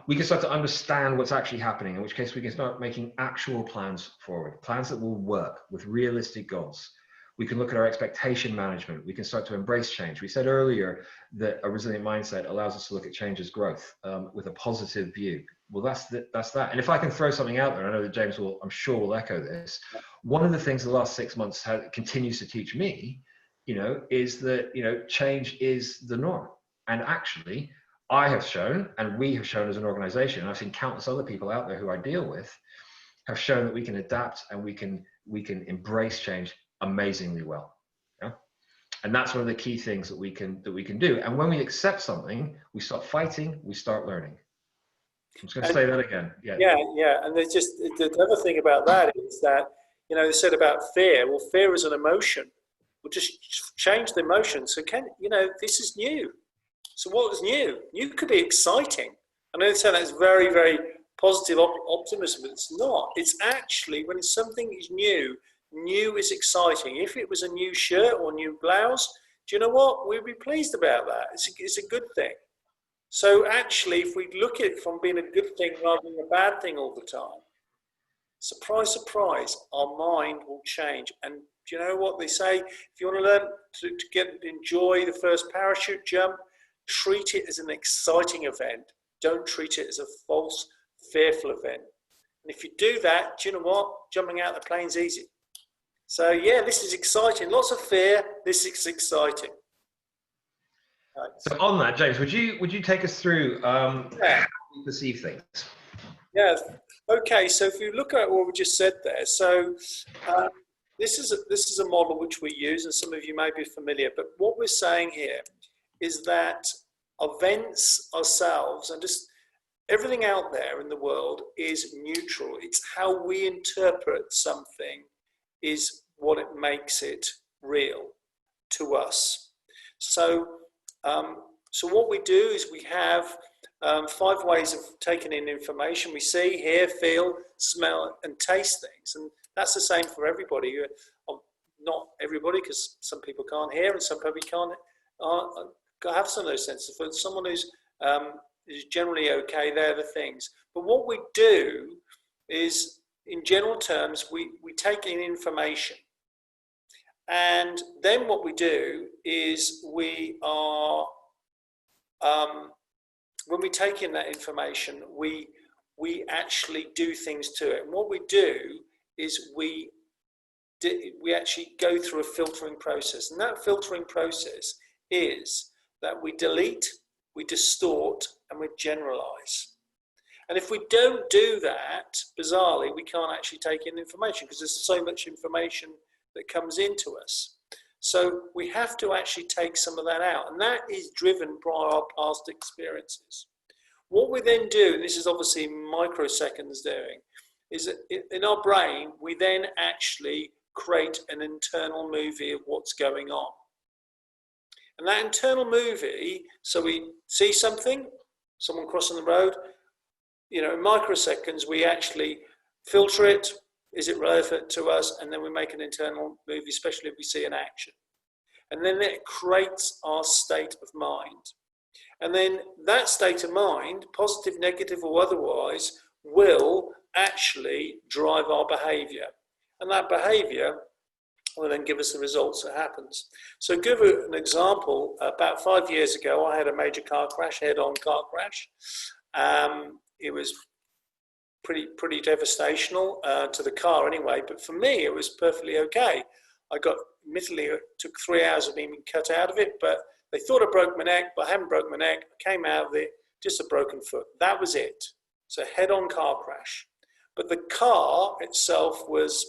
We can start to understand what's actually happening, in which case we can start making actual plans forward, plans that will work with realistic goals. We can look at our expectation management. We can start to embrace change. We said earlier that a resilient mindset allows us to look at change as growth with a positive view. Well, that's that. And if I can throw something out there, I know that James I'm sure will echo this. One of the things the last 6 months continues to teach me, is that, change is the norm. And actually, I have shown, and we have shown as an organization, and I've seen countless other people out there who I deal with, have shown that we can adapt and we can embrace change amazingly well. Yeah? And that's one of the key things that we can do. And when we accept something, we stop fighting, we start learning. I'm just going to say that again. Yeah. And there's just the other thing about that is that, they said about fear. Well, fear is an emotion. We'll just change the emotion. So this is new. So what is new? New could be exciting. I know they say that's very, very positive optimism, but it's not. It's actually when something is new is exciting. If it was a new shirt or new blouse, do you know what? We'd be pleased about that. It's a good thing. So actually, if we look at it from being a good thing rather than a bad thing all the time, surprise, surprise, our mind will change. And do you know what they say? If you want to learn to enjoy the first parachute jump, treat it as an exciting event. Don't treat it as a false, fearful event. And if you do that, do you know what? Jumping out of the plane's easy. So yeah, this is exciting. Lots of fear. This is exciting. Right. So on that, James, would you take us through how we perceive things? Yeah. Okay. So if you look at what we just said there, so this is a model which we use, and some of you may be familiar. But what we're saying here is that events ourselves and just everything out there in the world is neutral. It's how we interpret something is what it makes it real to us. So what we do is we have 5 ways of taking in information. We see, hear, feel, smell, and taste things. And that's the same for everybody. Not everybody, because some people can't hear and some people can't have some of those senses. For someone who's generally okay, they're the things. But what we do is, in general terms, we take in information. And then what we do is we are, when we take in that information, we actually do things to it. And what we do is we actually go through a filtering process. And that filtering process is that we delete, we distort, and we generalize. And if we don't do that, bizarrely, we can't actually take in information because there's so much information that comes into us. So we have to actually take some of that out. And that is driven by our past experiences. What we then do, and this is obviously microseconds doing, is that in our brain, we then actually create an internal movie of what's going on. And that internal movie, so we see something, someone crossing the road, in microseconds, we actually filter it. Is it relevant to us? And then we make an internal movie, especially if we see an action. And then it creates our state of mind. And then that state of mind, positive, negative, or otherwise, will actually drive our behavior. And that behavior will then give us the results that happens. So give an example. About 5 years ago, I had a major car crash, head-on car crash. It was pretty devastational to the car anyway, but for me, it was perfectly okay. Admittedly, it took 3 hours of being cut out of it, but They thought I broke my neck, but I haven't broken my neck. I came out of it, just a broken foot. That was it. It's a head-on car crash. But the car itself was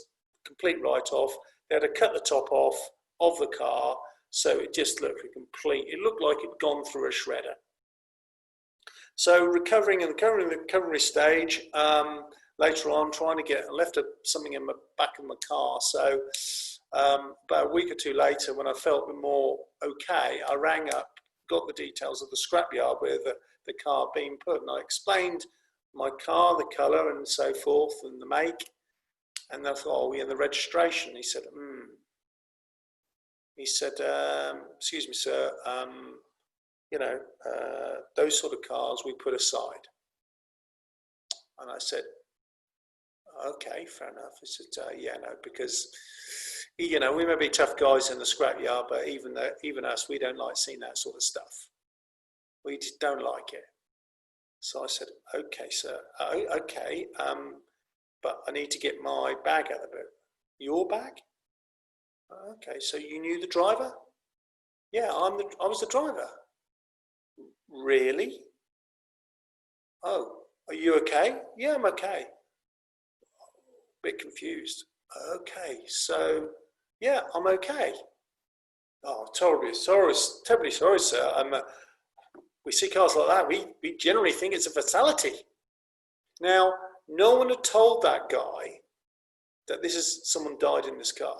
complete write-off. They had to cut the top off of the car, so it just looked it looked like it'd gone through a shredder. So recovering in the recovery stage, later on, I left something in the back of my car. So about a week or two later, when I felt more okay, I rang up, got the details of the scrapyard where the car being put, and I explained my car, the colour and so forth, and the make. And I thought, and the registration. He said, excuse me, sir, those sort of cars we put aside. And I said, okay, fair enough. I said, because, we may be tough guys in the scrapyard, but even us, we don't like seeing that sort of stuff. We just don't like it. So I said, okay, sir, okay, but I need to get my bag out of the boot. Your bag? Okay, so you knew the driver? Yeah, I was the driver. Really? Oh, are you okay? Yeah, I'm okay. Bit confused. Okay, so yeah, I'm okay. Oh, terribly sorry, sir. We see cars like that. We generally think it's a fatality. Now, no one had told that guy that someone died in this car.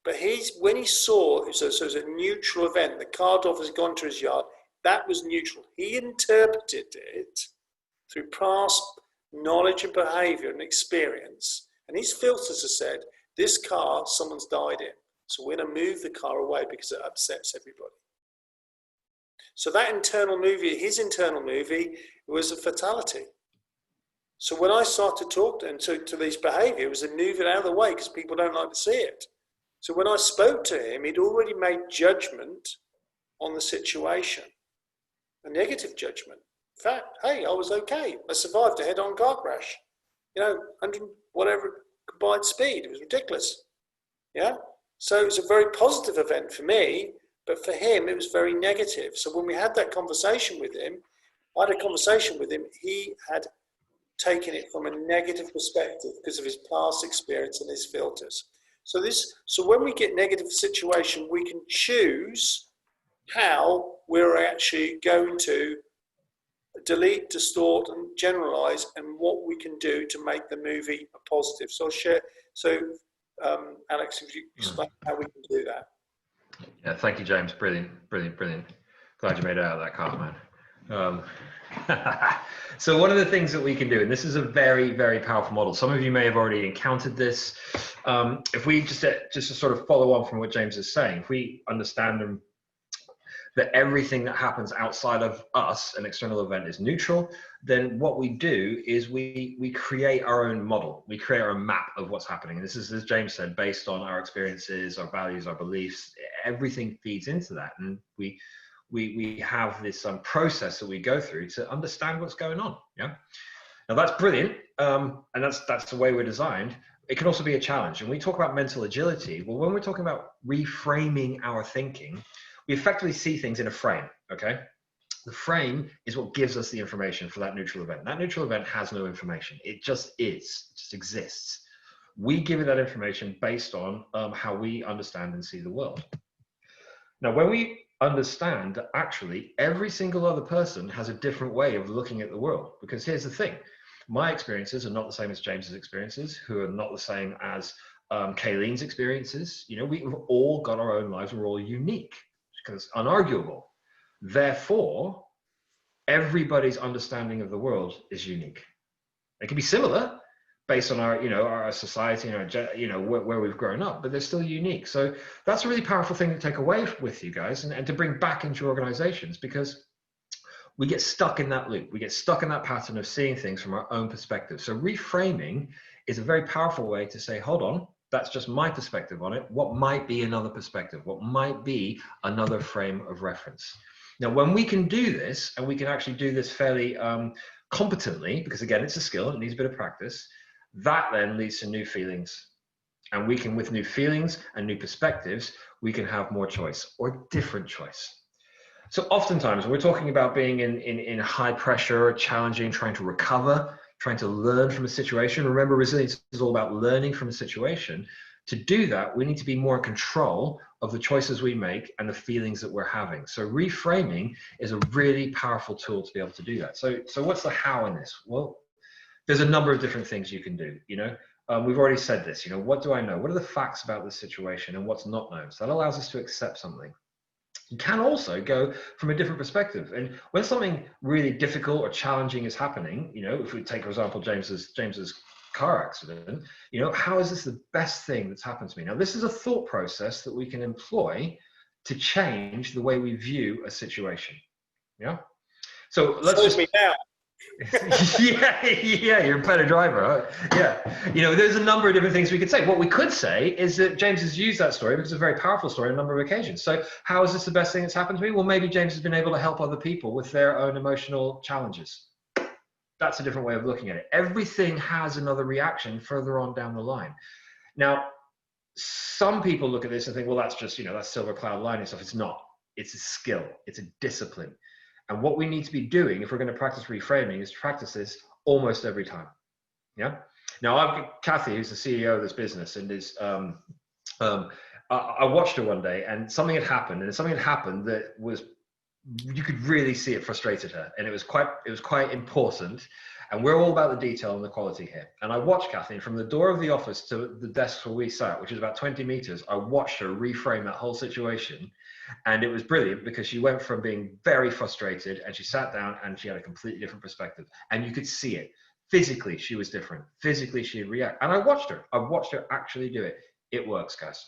But when he saw, so it was a neutral event, the car driver has gone to his yard, that was neutral. He interpreted it through past knowledge and behaviour and experience. And his filters have said, this car, someone's died in. So we're going to move the car away because it upsets everybody. So that his internal movie, was a fatality. So when I started talking to these behaviour, it was to move it out of the way because people don't like to see it. So when I spoke to him, he'd already made judgment on the situation, a negative judgment. In fact, hey, I was okay. I survived a head-on car crash. 100 whatever combined speed. It was ridiculous. Yeah. So it was a very positive event for me, but for him, it was very negative. So when we had that conversation with him, he had taken it from a negative perspective because of his past experience and his filters. So when we get negative situation, we can choose how we're actually going to delete, distort, and generalize, and what we can do to make the movie a positive. So I'll share. So Alex, if you explain how we can do that. Yeah, thank you, James. Brilliant. Glad you made it out of that car, man. So one of the things that we can do, and this is a very, very powerful model. Some of you may have already encountered this. If we just to sort of follow on from what James is saying, if we understand that everything that happens outside of us, an external event, is neutral, then what we do is we create our own model. We create our own map of what's happening. And this is, as James said, based on our experiences, our values, our beliefs. Everything feeds into that, and we have this process that we go through to understand what's going on. Yeah. Now that's brilliant, and that's the way we're designed. It can also be a challenge. And we talk about mental agility. Well, when we're talking about reframing our thinking, we effectively see things in a frame. Okay. The frame is what gives us the information for that neutral event. That neutral event has no information. It just is. It just exists. We give it that information based on how we understand and see the world. Now, when we understand that actually every single other person has a different way of looking at the world, because here's the thing, my experiences are not the same as James's experiences, who are not the same as Kayleen's experiences. We've all got our own lives. We're all unique, because it's unarguable. Therefore, everybody's understanding of the world is unique. It can be similar based on our society and where we've grown up, but they're still unique. So that's a really powerful thing to take away with you guys and to bring back into your organizations, because we get stuck in that loop. We get stuck in that pattern of seeing things from our own perspective. So reframing is a very powerful way to say, hold on, that's just my perspective on it. What might be another perspective? What might be another frame of reference? Now, when we can do this, and we can actually do this fairly competently, because again, it's a skill, it needs a bit of practice, that then leads to new feelings. And we can, with new feelings and new perspectives, we can have more choice or different choice. So oftentimes when we're talking about being in high pressure, challenging, trying to recover, trying to learn from a situation, remember resilience is all about learning from a situation. To do that, we need to be more in control of the choices we make and the feelings that we're having. So reframing is a really powerful tool to be able to do that. So what's the how in this? Well, there's a number of different things you can do, you know. We've already said this, you know, what do I know? What are the facts about this situation and what's not known? So that allows us to accept something. You can also go from a different perspective. And when something really difficult or challenging is happening, you know, if we take, for example, James's car accident, you know, how is this the best thing that's happened to me? Now, this is a thought process that we can employ to change the way we view a situation. Yeah. So let's just. Me now. yeah, you're a better driver. Huh? Yeah, you know, there's a number of different things we could say. What we could say is that James has used that story because it's a very powerful story on a number of occasions. So how is this the best thing that's happened to me? Well, maybe James has been able to help other people with their own emotional challenges. That's a different way of looking at it. Everything has another reaction further on down the line. Now, some people look at this and think, well, that's just, you know, that's silver cloud lining stuff. It's not. It's a skill. It's a discipline. And what we need to be doing if we're going to practice reframing is to practice this almost every time. Yeah. Now, I've got Kathy, who's the CEO of this business, and is I watched her one day, and something had happened, that was, you could really see it frustrated her, and it was quite important. And we're all about the detail and the quality here. And I watched Kathy, and from the door of the office to the desk where we sat, which is about 20 meters, I watched her reframe that whole situation. And it was brilliant because she went from being very frustrated and she sat down and she had a completely different perspective. And you could see it. Physically, she was different. Physically, she'd react. And I watched her actually do it. It works, guys.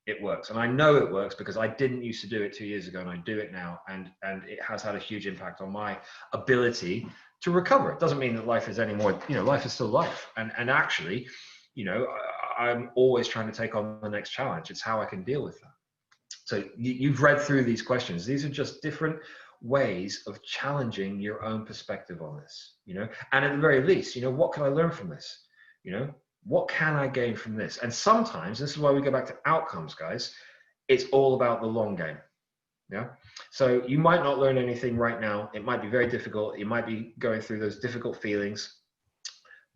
It works. And I know it works because I didn't used to do it 2 years ago and I do it now. And it has had a huge impact on my ability to recover. It doesn't mean that life is any more, you know, life is still life. And actually, you know, I'm always trying to take on the next challenge. It's how I can deal with that. So you've read through these questions. These are just different ways of challenging your own perspective on this, you know, and at the very least, you know, what can I learn from this? You know, what can I gain from this? And sometimes, this is why we go back to outcomes, guys, it's all about the long game. Yeah. So you might not learn anything right now. It might be very difficult. You might be going through those difficult feelings,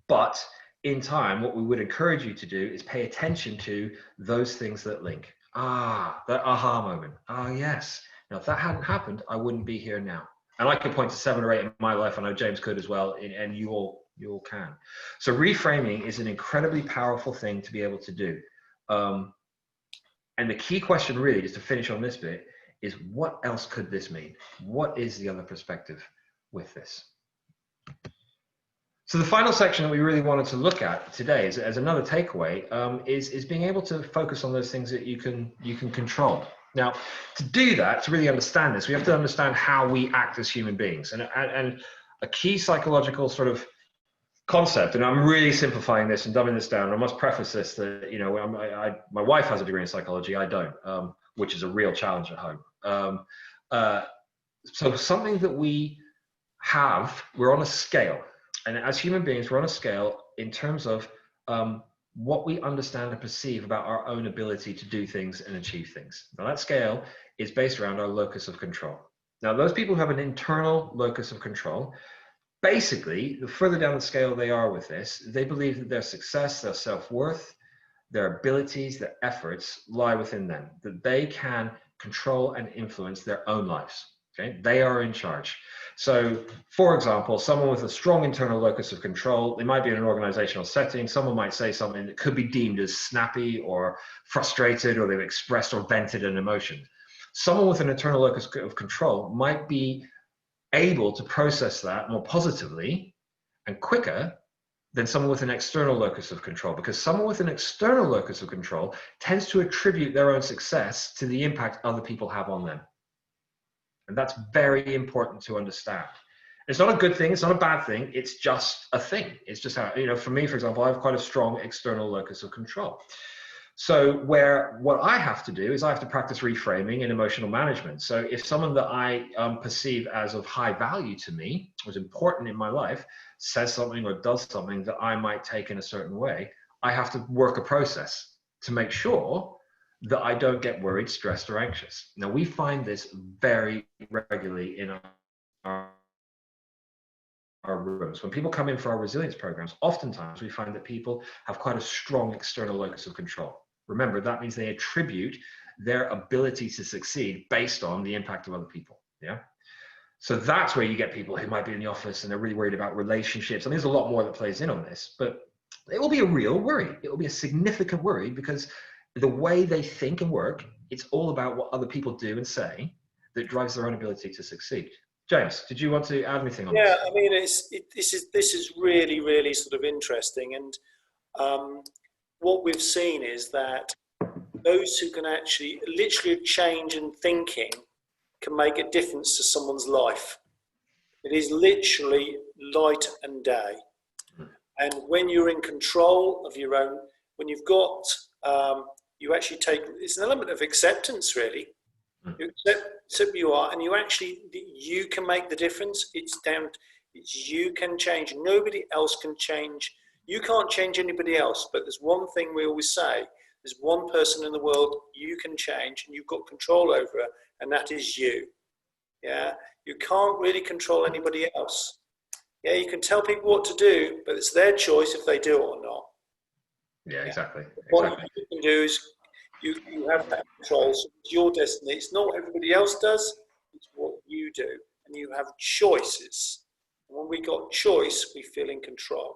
but in time, what we would encourage you to do is pay attention to those things that link. That aha moment. Yes. Now, if that hadn't happened, I wouldn't be here now. And I could point to 7 or 8 in my life. I know James could as well, and you all can. So reframing is an incredibly powerful thing to be able to do. And the key question really, just to finish on this bit, is what else could this mean? What is the other perspective with this? So the final section that we really wanted to look at today as another takeaway is being able to focus on those things that you can control. Now, to do that, to really understand this, we have to understand how we act as human beings. And a key psychological sort of concept, and I'm really simplifying this and dumbing this down. I must preface this that, you know, my wife has a degree in psychology, I don't, which is a real challenge at home. So something that we have, we're on a scale. And as human beings, we're on a scale in terms of what we understand and perceive about our own ability to do things and achieve things. Now, that scale is based around our locus of control. Now, those people who have an internal locus of control, basically, the further down the scale they are with this, they believe that their success, their self-worth, their abilities, their efforts lie within them, that they can control and influence their own lives. Okay, they are in charge. So, for example, someone with a strong internal locus of control, they might be in an organizational setting. Someone might say something that could be deemed as snappy or frustrated, or they've expressed or vented an emotion. Someone with an internal locus of control might be able to process that more positively and quicker than someone with an external locus of control, because someone with an external locus of control tends to attribute their own success to the impact other people have on them. And that's very important to understand. It's not a good thing. It's not a bad thing. It's just a thing. It's just how, you know, for me, for example, I have quite a strong external locus of control. So what I have to do is I have to practice reframing and emotional management. So if someone that I perceive as of high value to me, was important in my life, says something or does something that I might take in a certain way, I have to work a process to make sure that I don't get worried, stressed, or anxious. Now, we find this very regularly in our rooms. When people come in for our resilience programs, oftentimes we find that people have quite a strong external locus of control. Remember, that means they attribute their ability to succeed based on the impact of other people. Yeah. So that's where you get people who might be in the office and they're really worried about relationships. And there's a lot more that plays in on this, but it will be a real worry. It will be a significant worry because the way they think and work, it's all about what other people do and say that drives their own ability to succeed. James, did you want to add anything on this? Yeah, I mean, this is really, really sort of interesting. And what we've seen is that those who can actually literally change in thinking can make a difference to someone's life. It is literally light and day. And when you're in control of your own, when you've got, you actually take, it's an element of acceptance, really. You accept who you are, and you can make the difference. It's you can change. Nobody else can change. You can't change anybody else, but there's one thing we always say. There's one person in the world you can change, and you've got control over it, and that is you. Yeah, you can't really control anybody else. Yeah, you can tell people what to do, but it's their choice if they do it or not. Yeah, exactly. What you can do is you have that control. So it's your destiny. It's not what everybody else does. It's what you do, and you have choices. And when we got choice, we feel in control.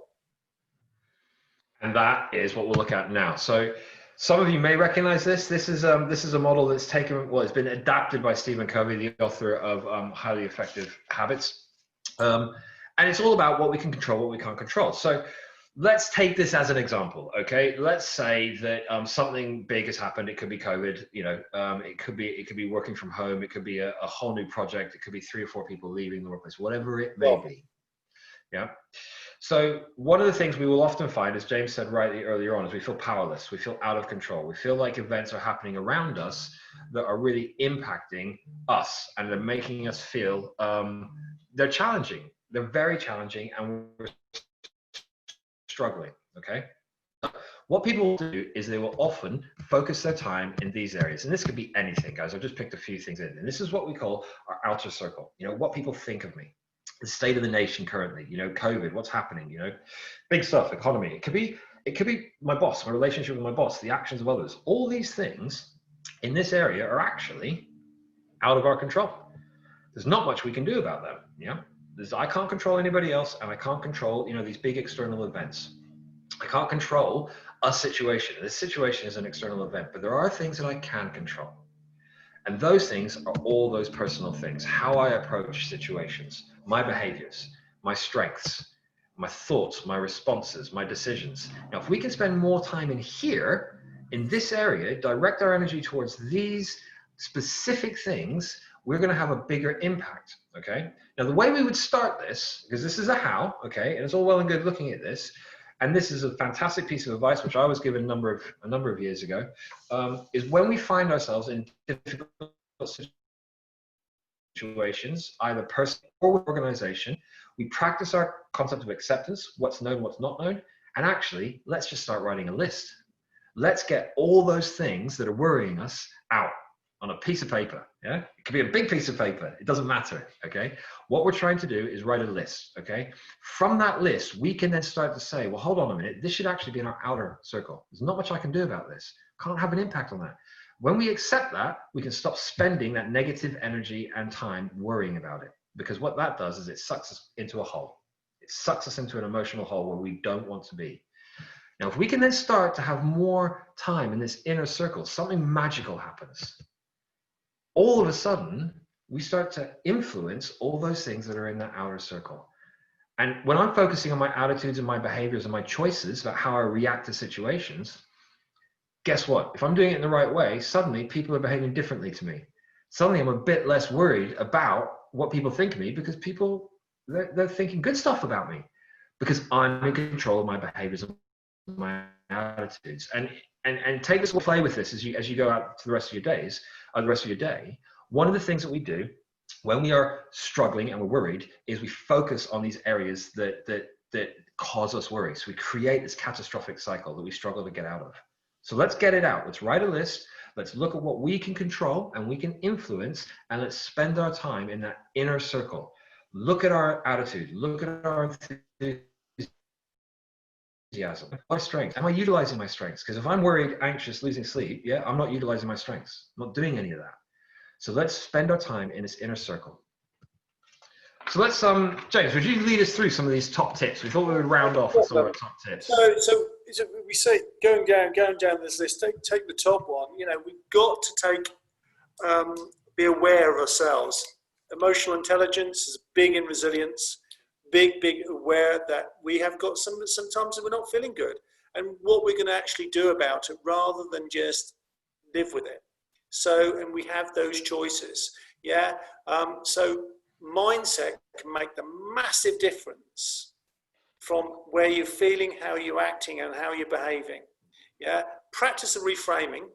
And that is what we'll look at now. So some of you may recognize this. This is a model that's taken, well, it's been adapted by Stephen Covey, the author of Highly Effective Habits. And it's all about what we can control, what we can't control. So let's take this as an example, okay? Let's say that something big has happened. It could be COVID, you know, it could be working from home. It could be a whole new project. It could be 3 or 4 people leaving the workplace, whatever it may be. Yeah. So one of the things we will often find, as James said rightly earlier on, is we feel powerless. We feel out of control. We feel like events are happening around us that are really impacting us, and they're making us feel they're challenging. They're very challenging, and we're struggling. Okay. What people will do is they will often focus their time in these areas, and this could be anything, guys. I've just picked a few things in, and this is what we call our outer circle. You know, what people think of me. The state of the nation currently, you know, COVID, what's happening, you know, big stuff, economy. It could be my boss, my relationship with my boss, the actions of others. All these things in this area are actually out of our control. There's not much we can do about them. Yeah, I can't control anybody else, and I can't control, you know, these big external events. I can't control a situation. This situation is an external event, but there are things that I can control. And those things are all those personal things, how I approach situations, my behaviors, my strengths, my thoughts, my responses, my decisions. Now, if we can spend more time in here, in this area, direct our energy towards these specific things, we're going to have a bigger impact, okay? Now, the way we would start this, because this is a how, okay, and it's all well and good looking at this, and this is a fantastic piece of advice, which I was given a number of years ago, is when we find ourselves in difficult situations, either personally or with organization, we practice our concept of acceptance, what's known, what's not known, and actually, let's just start writing a list. Let's get all those things that are worrying us out on a piece of paper. Yeah, it could be a big piece of paper. It doesn't matter. Okay. What we're trying to do is write a list. Okay. From that list, we can then start to say, well, hold on a minute. This should actually be in our outer circle. There's not much I can do about this. Can't have an impact on that. When we accept that, we can stop spending that negative energy and time worrying about it. Because what that does is it sucks us into a hole. It sucks us into an emotional hole where we don't want to be. Now, if we can then start to have more time in this inner circle, something magical happens. All of a sudden, we start to influence all those things that are in that outer circle. And when I'm focusing on my attitudes and my behaviors and my choices about how I react to situations, guess what? If I'm doing it in the right way, suddenly people are behaving differently to me. Suddenly I'm a bit less worried about what people think of me because people, they're thinking good stuff about me because I'm in control of my behaviors and my attitudes. And take this, play with this as you go out to the rest of your days, or the rest of your day. One of the things that we do when we are struggling and we're worried is we focus on these areas that cause us worry. So we create this catastrophic cycle that we struggle to get out of. So let's get it out. Let's write a list. Let's look at what we can control and we can influence, and let's spend our time in that inner circle. Look at our attitude, look at our enthusiasm, my strengths. Am I utilizing my strengths? Because if I'm worried, anxious, losing sleep, yeah, I'm not utilizing my strengths. I'm not doing any of that. So let's spend our time in this inner circle. So let's, James, would you lead us through some of these top tips? We thought we would round off with some of our top tips. So we say going down this list, take the top one. You know, we've got to be aware of ourselves. Emotional intelligence is big in resilience, big aware that we have got sometimes we're not feeling good, and what we're going to actually do about it rather than just live with it. So, and we have those choices. Yeah. So mindset can make the massive difference from where you're feeling, how you're acting, and how you're behaving. Yeah. Practice the reframing.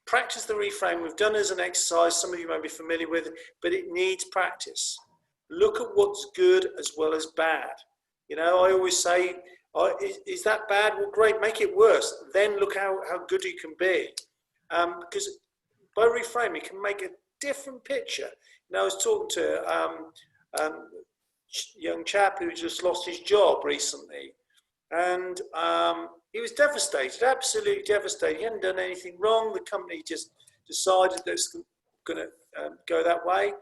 Practice the reframe. We've done it as an exercise. Some of you may be familiar with it, but it needs practice. Look at what's good as well as bad. You know, I always say, is that bad? Well, great, make it worse. Then look how good you can be. Because by reframing, you can make a different picture. You know, I was talking to a young chap who just lost his job recently. And he was devastated, absolutely devastated. He hadn't done anything wrong. The company just decided that it's going to go that way.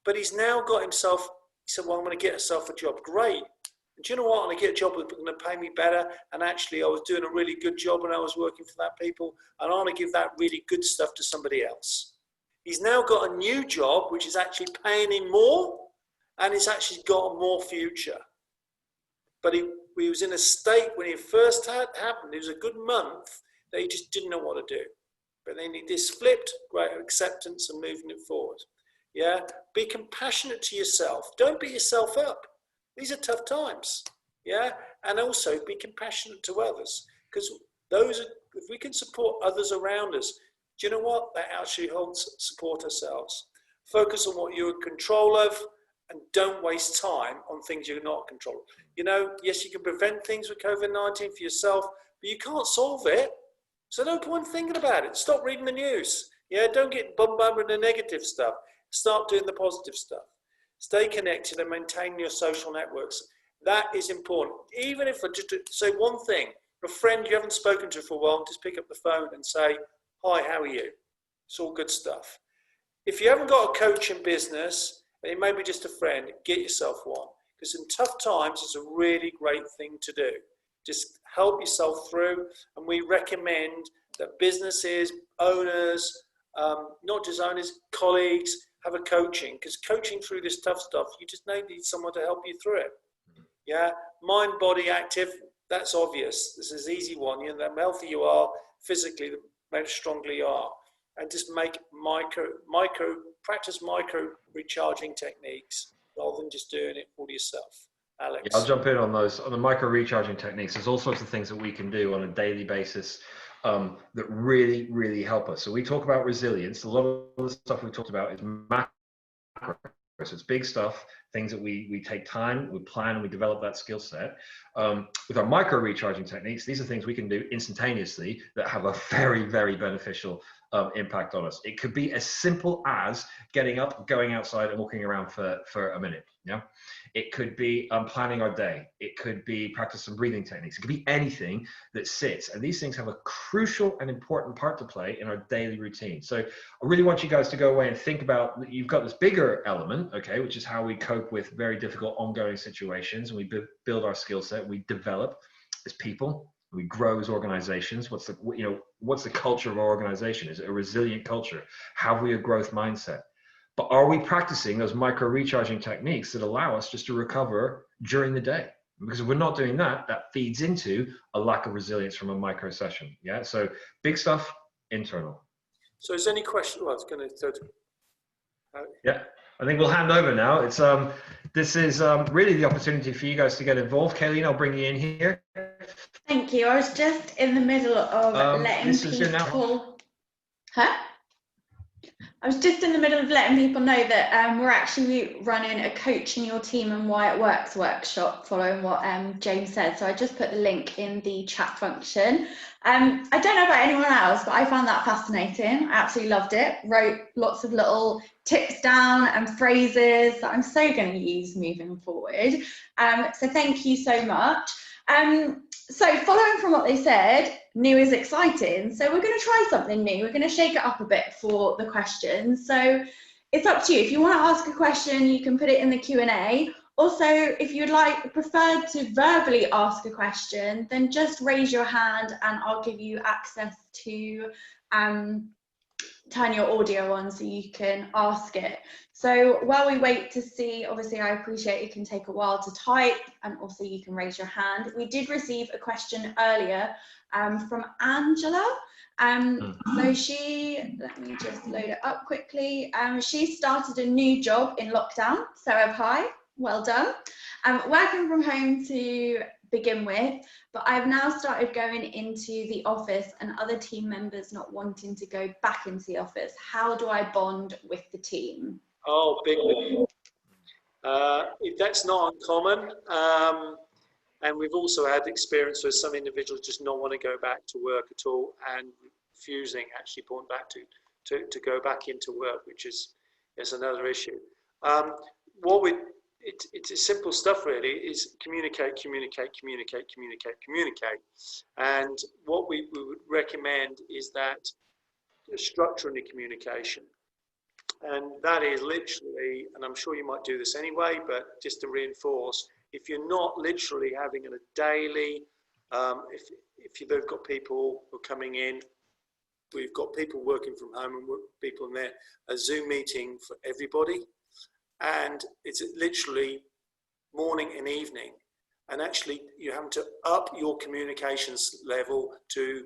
But he's now got himself, he said, well, I'm going to get myself a job. Great. And do you know what? I'm going to get a job that's going to pay me better. And actually, I was doing a really good job and I was working for that people. And I want to give that really good stuff to somebody else. He's now got a new job, which is actually paying him more. And it's actually got a more future. But he was in a state when it first happened, it was a good month, that he just didn't know what to do. But then he just flipped, great acceptance and moving it forward. Yeah, be compassionate to yourself. Don't beat yourself up. These are tough times. Yeah, and also be compassionate to others, because if we can support others around us, do you know what? That actually helps support ourselves. Focus on what you're in control of, and don't waste time on things you're not in control of. You know, yes, you can prevent things with COVID-19 for yourself, but you can't solve it. So no point thinking about it. Stop reading the news. Yeah, don't get bombarded with the negative stuff. Start doing the positive stuff. Stay connected and maintain your social networks. That is important. Even if, just to say one thing, a friend you haven't spoken to for a while, just pick up the phone and say, hi, how are you? It's all good stuff. If you haven't got a coach in business, and it may be just a friend, get yourself one. Because in tough times, it's a really great thing to do. Just help yourself through. And we recommend that businesses, owners, not just owners, colleagues, have a coaching. Because coaching through this tough stuff, you just need someone to help you through it. Yeah, mind, body, active, that's obvious. This is an easy one. You know, the healthier you are physically, the more stronger you are. And just make practice micro recharging techniques rather than just doing it all yourself. Alex? Yeah, I'll jump in on those. On the micro recharging techniques, there's all sorts of things that we can do on a daily basis that really, really help us. So we talk about resilience. A lot of the stuff we talked about is macro. So it's big stuff, things that we take time, we plan, and we develop that skill set. With our micro recharging techniques, these are things we can do instantaneously that have a very, very beneficial impact on us. It could be as simple as getting up, going outside and walking around for a minute. Yeah. It could be planning our day. It could be practice some breathing techniques. It could be anything that sits. And these things have a crucial and important part to play in our daily routine. So I really want you guys to go away and think about, you've got this bigger element, okay, which is how we cope with very difficult ongoing situations. And we build our skill set, we develop as people, we grow as organizations. What's the culture of our organization? Is it a resilient culture? Have we a growth mindset? But are we practicing those micro recharging techniques that allow us just to recover during the day? Because if we're not doing that, that feeds into a lack of resilience from a micro session. Yeah. So big stuff, internal. So is there any question? Well, it's going to. Yeah. I think we'll hand over now. It's this is really the opportunity for you guys to get involved. Kayleen, I'll bring you in here. Thank you. I was just in the middle of letting people. Huh? I was just in the middle of letting people know that we're actually running a Coaching Your Team and Why It Works workshop following what James said. So I just put the link in the chat function. I don't know about anyone else, but I found that fascinating. I absolutely loved it. Wrote lots of little tips down and phrases that I'm so going to use moving forward. So thank you so much. So following from what they said, new is exciting. So we're going to try something new. We're going to shake it up a bit for the questions. So it's up to you. If you want to ask a question, you can put it in the Q&A. Also, if you'd prefer to verbally ask a question, then just raise your hand and I'll give you access to turn your audio on so you can ask it. So while we wait to see, obviously I appreciate it can take a while to type, and also you can raise your hand. We did receive a question earlier from Angela. So she, let me just load it up quickly. She started a new job in lockdown, so hi, well done. Working from home to begin with, but I've now started going into the office and other team members not wanting to go back into the office. How do I bond with the team? Oh, big one. That's not uncommon. And we've also had experience where some individuals just not want to go back to work at all and refusing actually going back to go back into work, which is another issue. It's simple stuff really, is communicate. And what we would recommend is that structure in the communication. And that is literally, and I'm sure you might do this anyway, but just to reinforce, if you're not literally having a daily, if you've got people who are coming in, we've got people working from home and people in there, a Zoom meeting for everybody. And it's literally morning and evening. And actually you're having to up your communications level to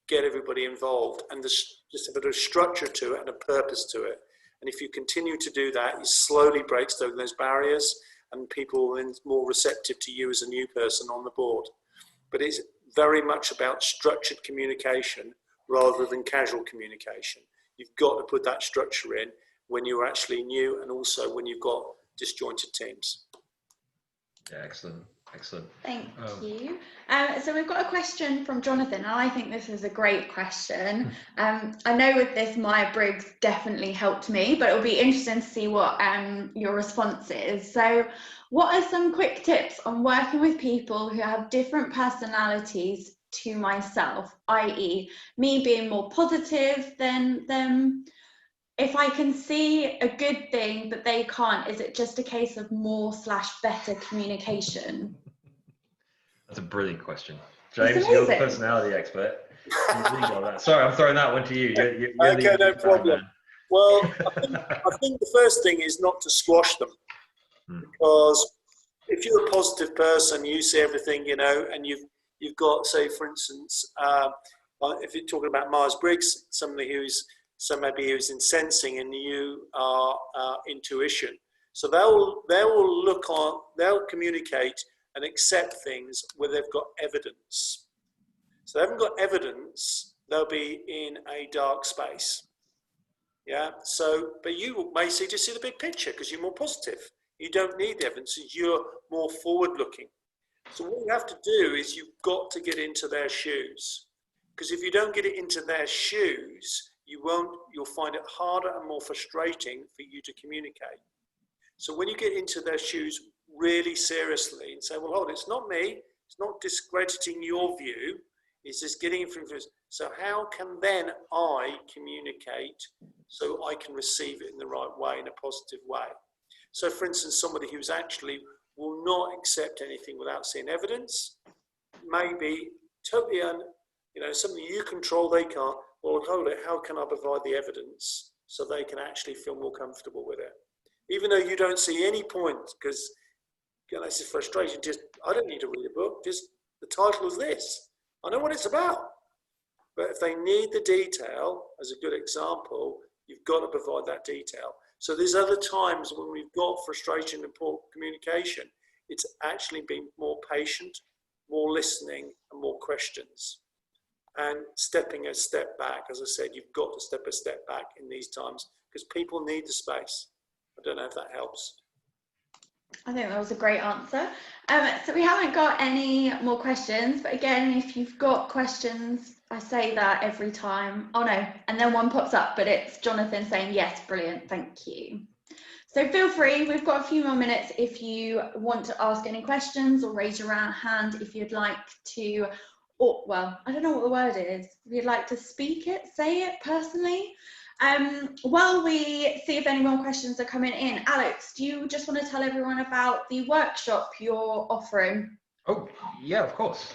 get everybody involved, and there's just a bit of structure to it and a purpose to it. And if you continue to do that, it slowly breaks down those barriers and people are more receptive to you as a new person on the board. But it's very much about structured communication rather than casual communication. You've got to put that structure in when you're actually new and also when you've got disjointed teams. Yeah, excellent. Thank you. So we've got a question from Jonathan, and I think this is a great question. I know with this, Myers-Briggs definitely helped me, but it'll be interesting to see what your response is. So what are some quick tips on working with people who have different personalities to myself, i.e. me being more positive than them? If I can see a good thing but they can't, is it just a case of more/better communication? That's a brilliant question. James, you're the personality expert. Sorry, I'm throwing that one to you. You're okay, no problem. Well, I think the first thing is not to squash them. Because if you're a positive person, you see everything, and you've got, say, for instance, if you're talking about Myers-Briggs, somebody who's in sensing and you are intuition. So they'll communicate and accept things where they've got evidence. So they haven't got evidence, they'll be in a dark space. Yeah. So, but you may just see the big picture because you're more positive. You don't need the evidence, you're more forward looking. So what you have to do is you've got to get into their shoes. Because if you don't get it into their shoes, you'll find it harder and more frustrating for you to communicate. So when you get into their shoes really seriously and say, well, hold, it's not me, it's not discrediting your view, it's just getting in front of us. So how can then I communicate so I can receive it in the right way, in a positive way? So for instance, somebody who's actually will not accept anything without seeing evidence, maybe totally, something you control, they can't. Well, hold it, how can I provide the evidence so they can actually feel more comfortable with it? Even though you don't see any point, because this is frustration, I don't need to read a book, just the title is this. I know what it's about. But if they need the detail, as a good example, you've got to provide that detail. So there's other times when we've got frustration and poor communication, it's actually being more patient, more listening, and more questions. And stepping a step back, as I said, you've got to step a step back in these times because people need the space. I don't know if that helps. I think that was a great answer. So we haven't got any more questions, but again, if you've got questions, I say that every time. Oh no, and then one pops up, but it's Jonathan saying, yes, brilliant, thank you. So feel free, we've got a few more minutes if you want to ask any questions, or raise your hand if you'd like to, or, well, I don't know what the word is, if you'd like to speak it, say it personally. While we see if any more questions are coming in, Alex, do you just want to tell everyone about the workshop you're offering? Oh, yeah, of course.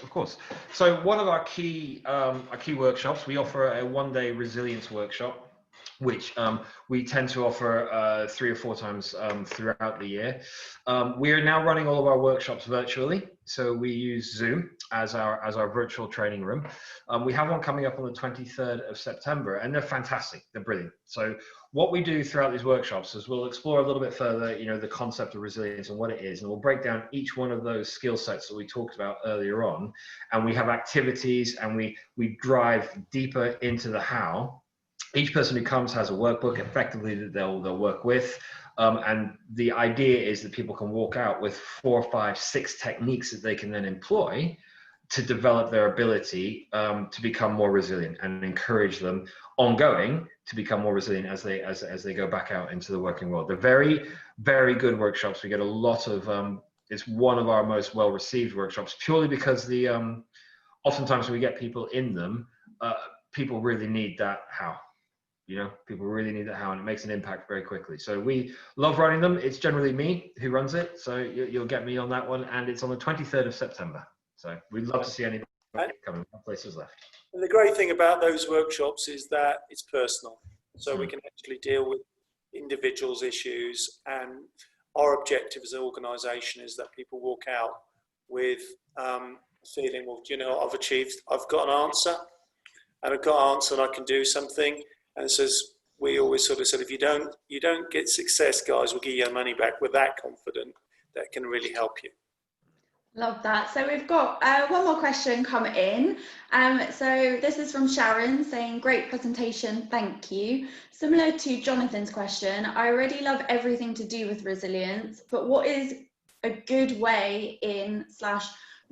So one of our key workshops, we offer a one-day resilience workshop, which we tend to offer 3 or 4 times throughout the year. We are now running all of our workshops virtually, so we use Zoom as our virtual training room. We have one coming up on the 23rd of September, and they're fantastic. They're brilliant. So what we do throughout these workshops is we'll explore a little bit further, the concept of resilience and what it is, and we'll break down each one of those skill sets that we talked about earlier on, and we have activities, and we drive deeper into the how. Each person who comes has a workbook effectively that they'll work with, and the idea is that people can walk out with 4, 5, 6 techniques that they can then employ to develop their ability to become more resilient, and encourage them ongoing to become more resilient as they go back out into the working world. They're very, very good workshops. We get a lot of it's one of our most well received workshops, purely because the oftentimes when we get people in them, people really need that how. People really need that how, and it makes an impact very quickly. So we love running them. It's generally me who runs it, so you'll get me on that one, and it's on the 23rd of September. So we'd love to see anybody coming. No places left. And the great thing about those workshops is that it's personal, so we can actually deal with individuals' issues, and our objective as an organisation is that people walk out with feeling, well, I've got an answer, and I've got an answer, and I can do something. And so we always sort of said, if you don't get success, guys, we'll give you your money back. We're that confident that can really help you. Love that. So we've got one more question come in. So this is from Sharon saying, great presentation, thank you. Similar to Jonathan's question, I already love everything to do with resilience, but what is a good way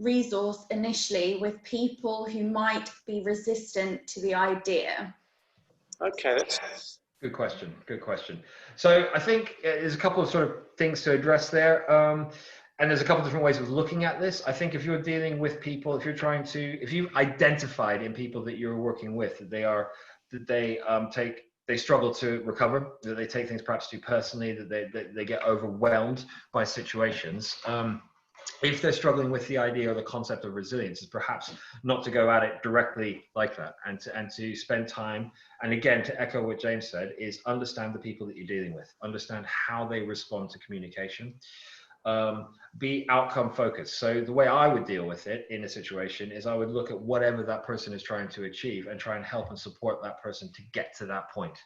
/resource initially with people who might be resistant to the idea? Okay, that's good question. So I think there's a couple of sort of things to address there. And there's a couple of different ways of looking at this. I think if you're dealing with people, if you've identified in people that you're working with that they struggle to recover, that they take things perhaps too personally, that they get overwhelmed by situations. If they're struggling with the idea or the concept of resilience, is perhaps not to go at it directly like that, and to spend time. And again, to echo what James said, is understand the people that you're dealing with, understand how they respond to communication. Be outcome focused. So the way I would deal with it in a situation is I would look at whatever that person is trying to achieve and try and help and support that person to get to that point.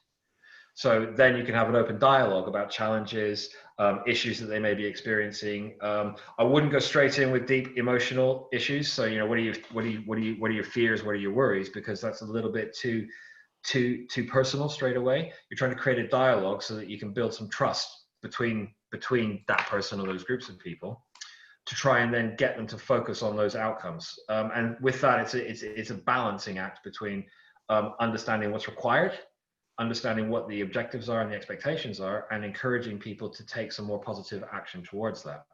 So then you can have an open dialogue about challenges, issues that they may be experiencing. I wouldn't go straight in with deep emotional issues. So what are your fears? What are your worries? Because that's a little bit too personal straight away. You're trying to create a dialogue so that you can build some trust between that person or those groups of people, to try and then get them to focus on those outcomes. And with that, it's a balancing act between understanding what's required, understanding what the objectives are and the expectations are, and encouraging people to take some more positive action towards that.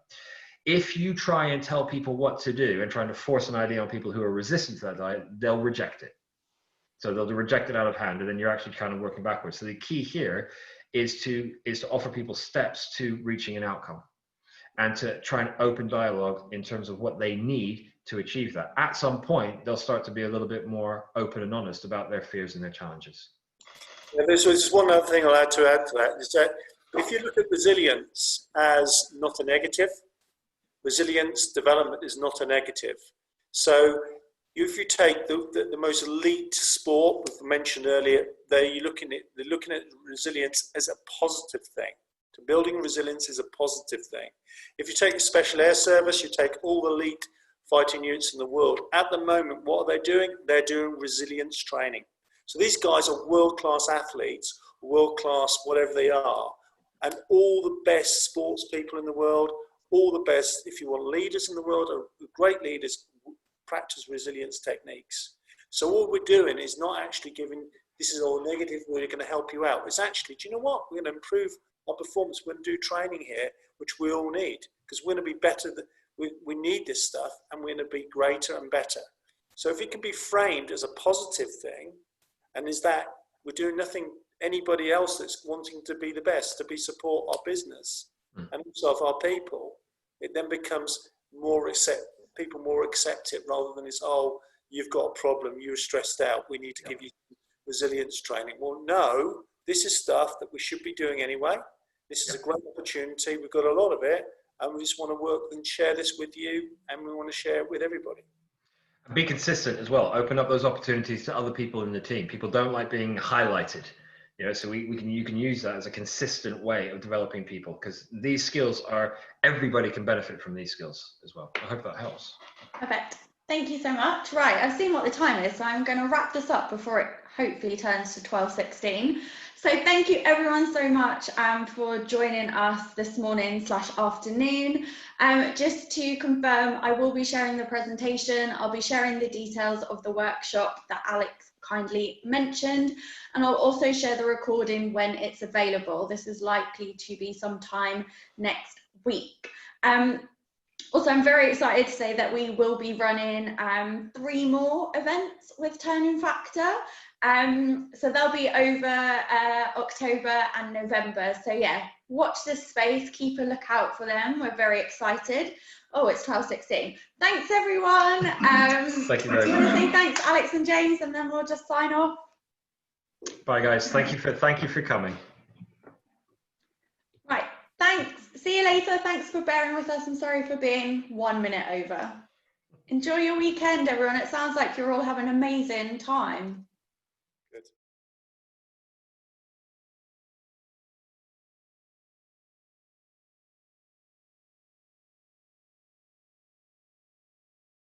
If you try and tell people what to do and trying to force an idea on people who are resistant to that idea, they'll reject it. So they'll reject it out of hand, and then you're actually kind of working backwards. So the key here is to offer people steps to reaching an outcome, and to try and open dialogue in terms of what they need to achieve that. At some point, they'll start to be a little bit more open and honest about their fears and their challenges. Yeah, there's just one other thing I'll add to that, is that if you look at resilience as not a negative, resilience development is not a negative. So if you take the most elite sport we mentioned earlier, they're looking at resilience as a positive thing. So building resilience is a positive thing. If you take the Special Air Service, you take all the elite fighting units in the world. At the moment, what are they doing? They're doing resilience training. So these guys are world-class athletes, world-class, whatever they are. And all the best sports people in the world, all the best, if you want leaders in the world, great leaders, practice resilience techniques. So all we're doing is not actually giving, this is all negative, we're going to help you out. It's actually, do you know what? We're going to improve our performance. We're going to do training here, which we all need, because we're going to be better. We need this stuff, and we're going to be greater and better. So if it can be framed as a positive thing, and is that we're doing nothing, anybody else that's wanting to be the best, to be support our business and also of our people, it then becomes people more accept it, rather than it's, oh, you've got a problem, you're stressed out, we need to give you resilience training. Well, no, this is stuff that we should be doing anyway. This is a great opportunity. We've got a lot of it, and we just want to work and share this with you, and we want to share it with everybody. Be consistent as well. Open up those opportunities to other people in the team. People don't like being highlighted, so you can use that as a consistent way of developing people, because these skills everybody can benefit from these skills as well. I hope that helps. Perfect. Thank you so much. Right, I've seen what the time is, so I'm going to wrap this up before it hopefully turns to 12:16. So thank you everyone so much for joining us this morning/afternoon. Just to confirm, I will be sharing the presentation. I'll be sharing the details of the workshop that Alex kindly mentioned, and I'll also share the recording when it's available. This is likely to be sometime next week. Also, I'm very excited to say that we will be running 3 more events with Turning Factor. So they'll be over October and November. So yeah, watch this space, keep a lookout for them. We're very excited. Oh, it's 12:16. Thanks everyone. Thank you very much. Do you want to say thanks, Alex and James, and then we'll just sign off? Bye guys. Thank you for coming. Right. Thanks. See you later. Thanks for bearing with us. I'm sorry for being 1 minute over. Enjoy your weekend, everyone. It sounds like you're all having an amazing time.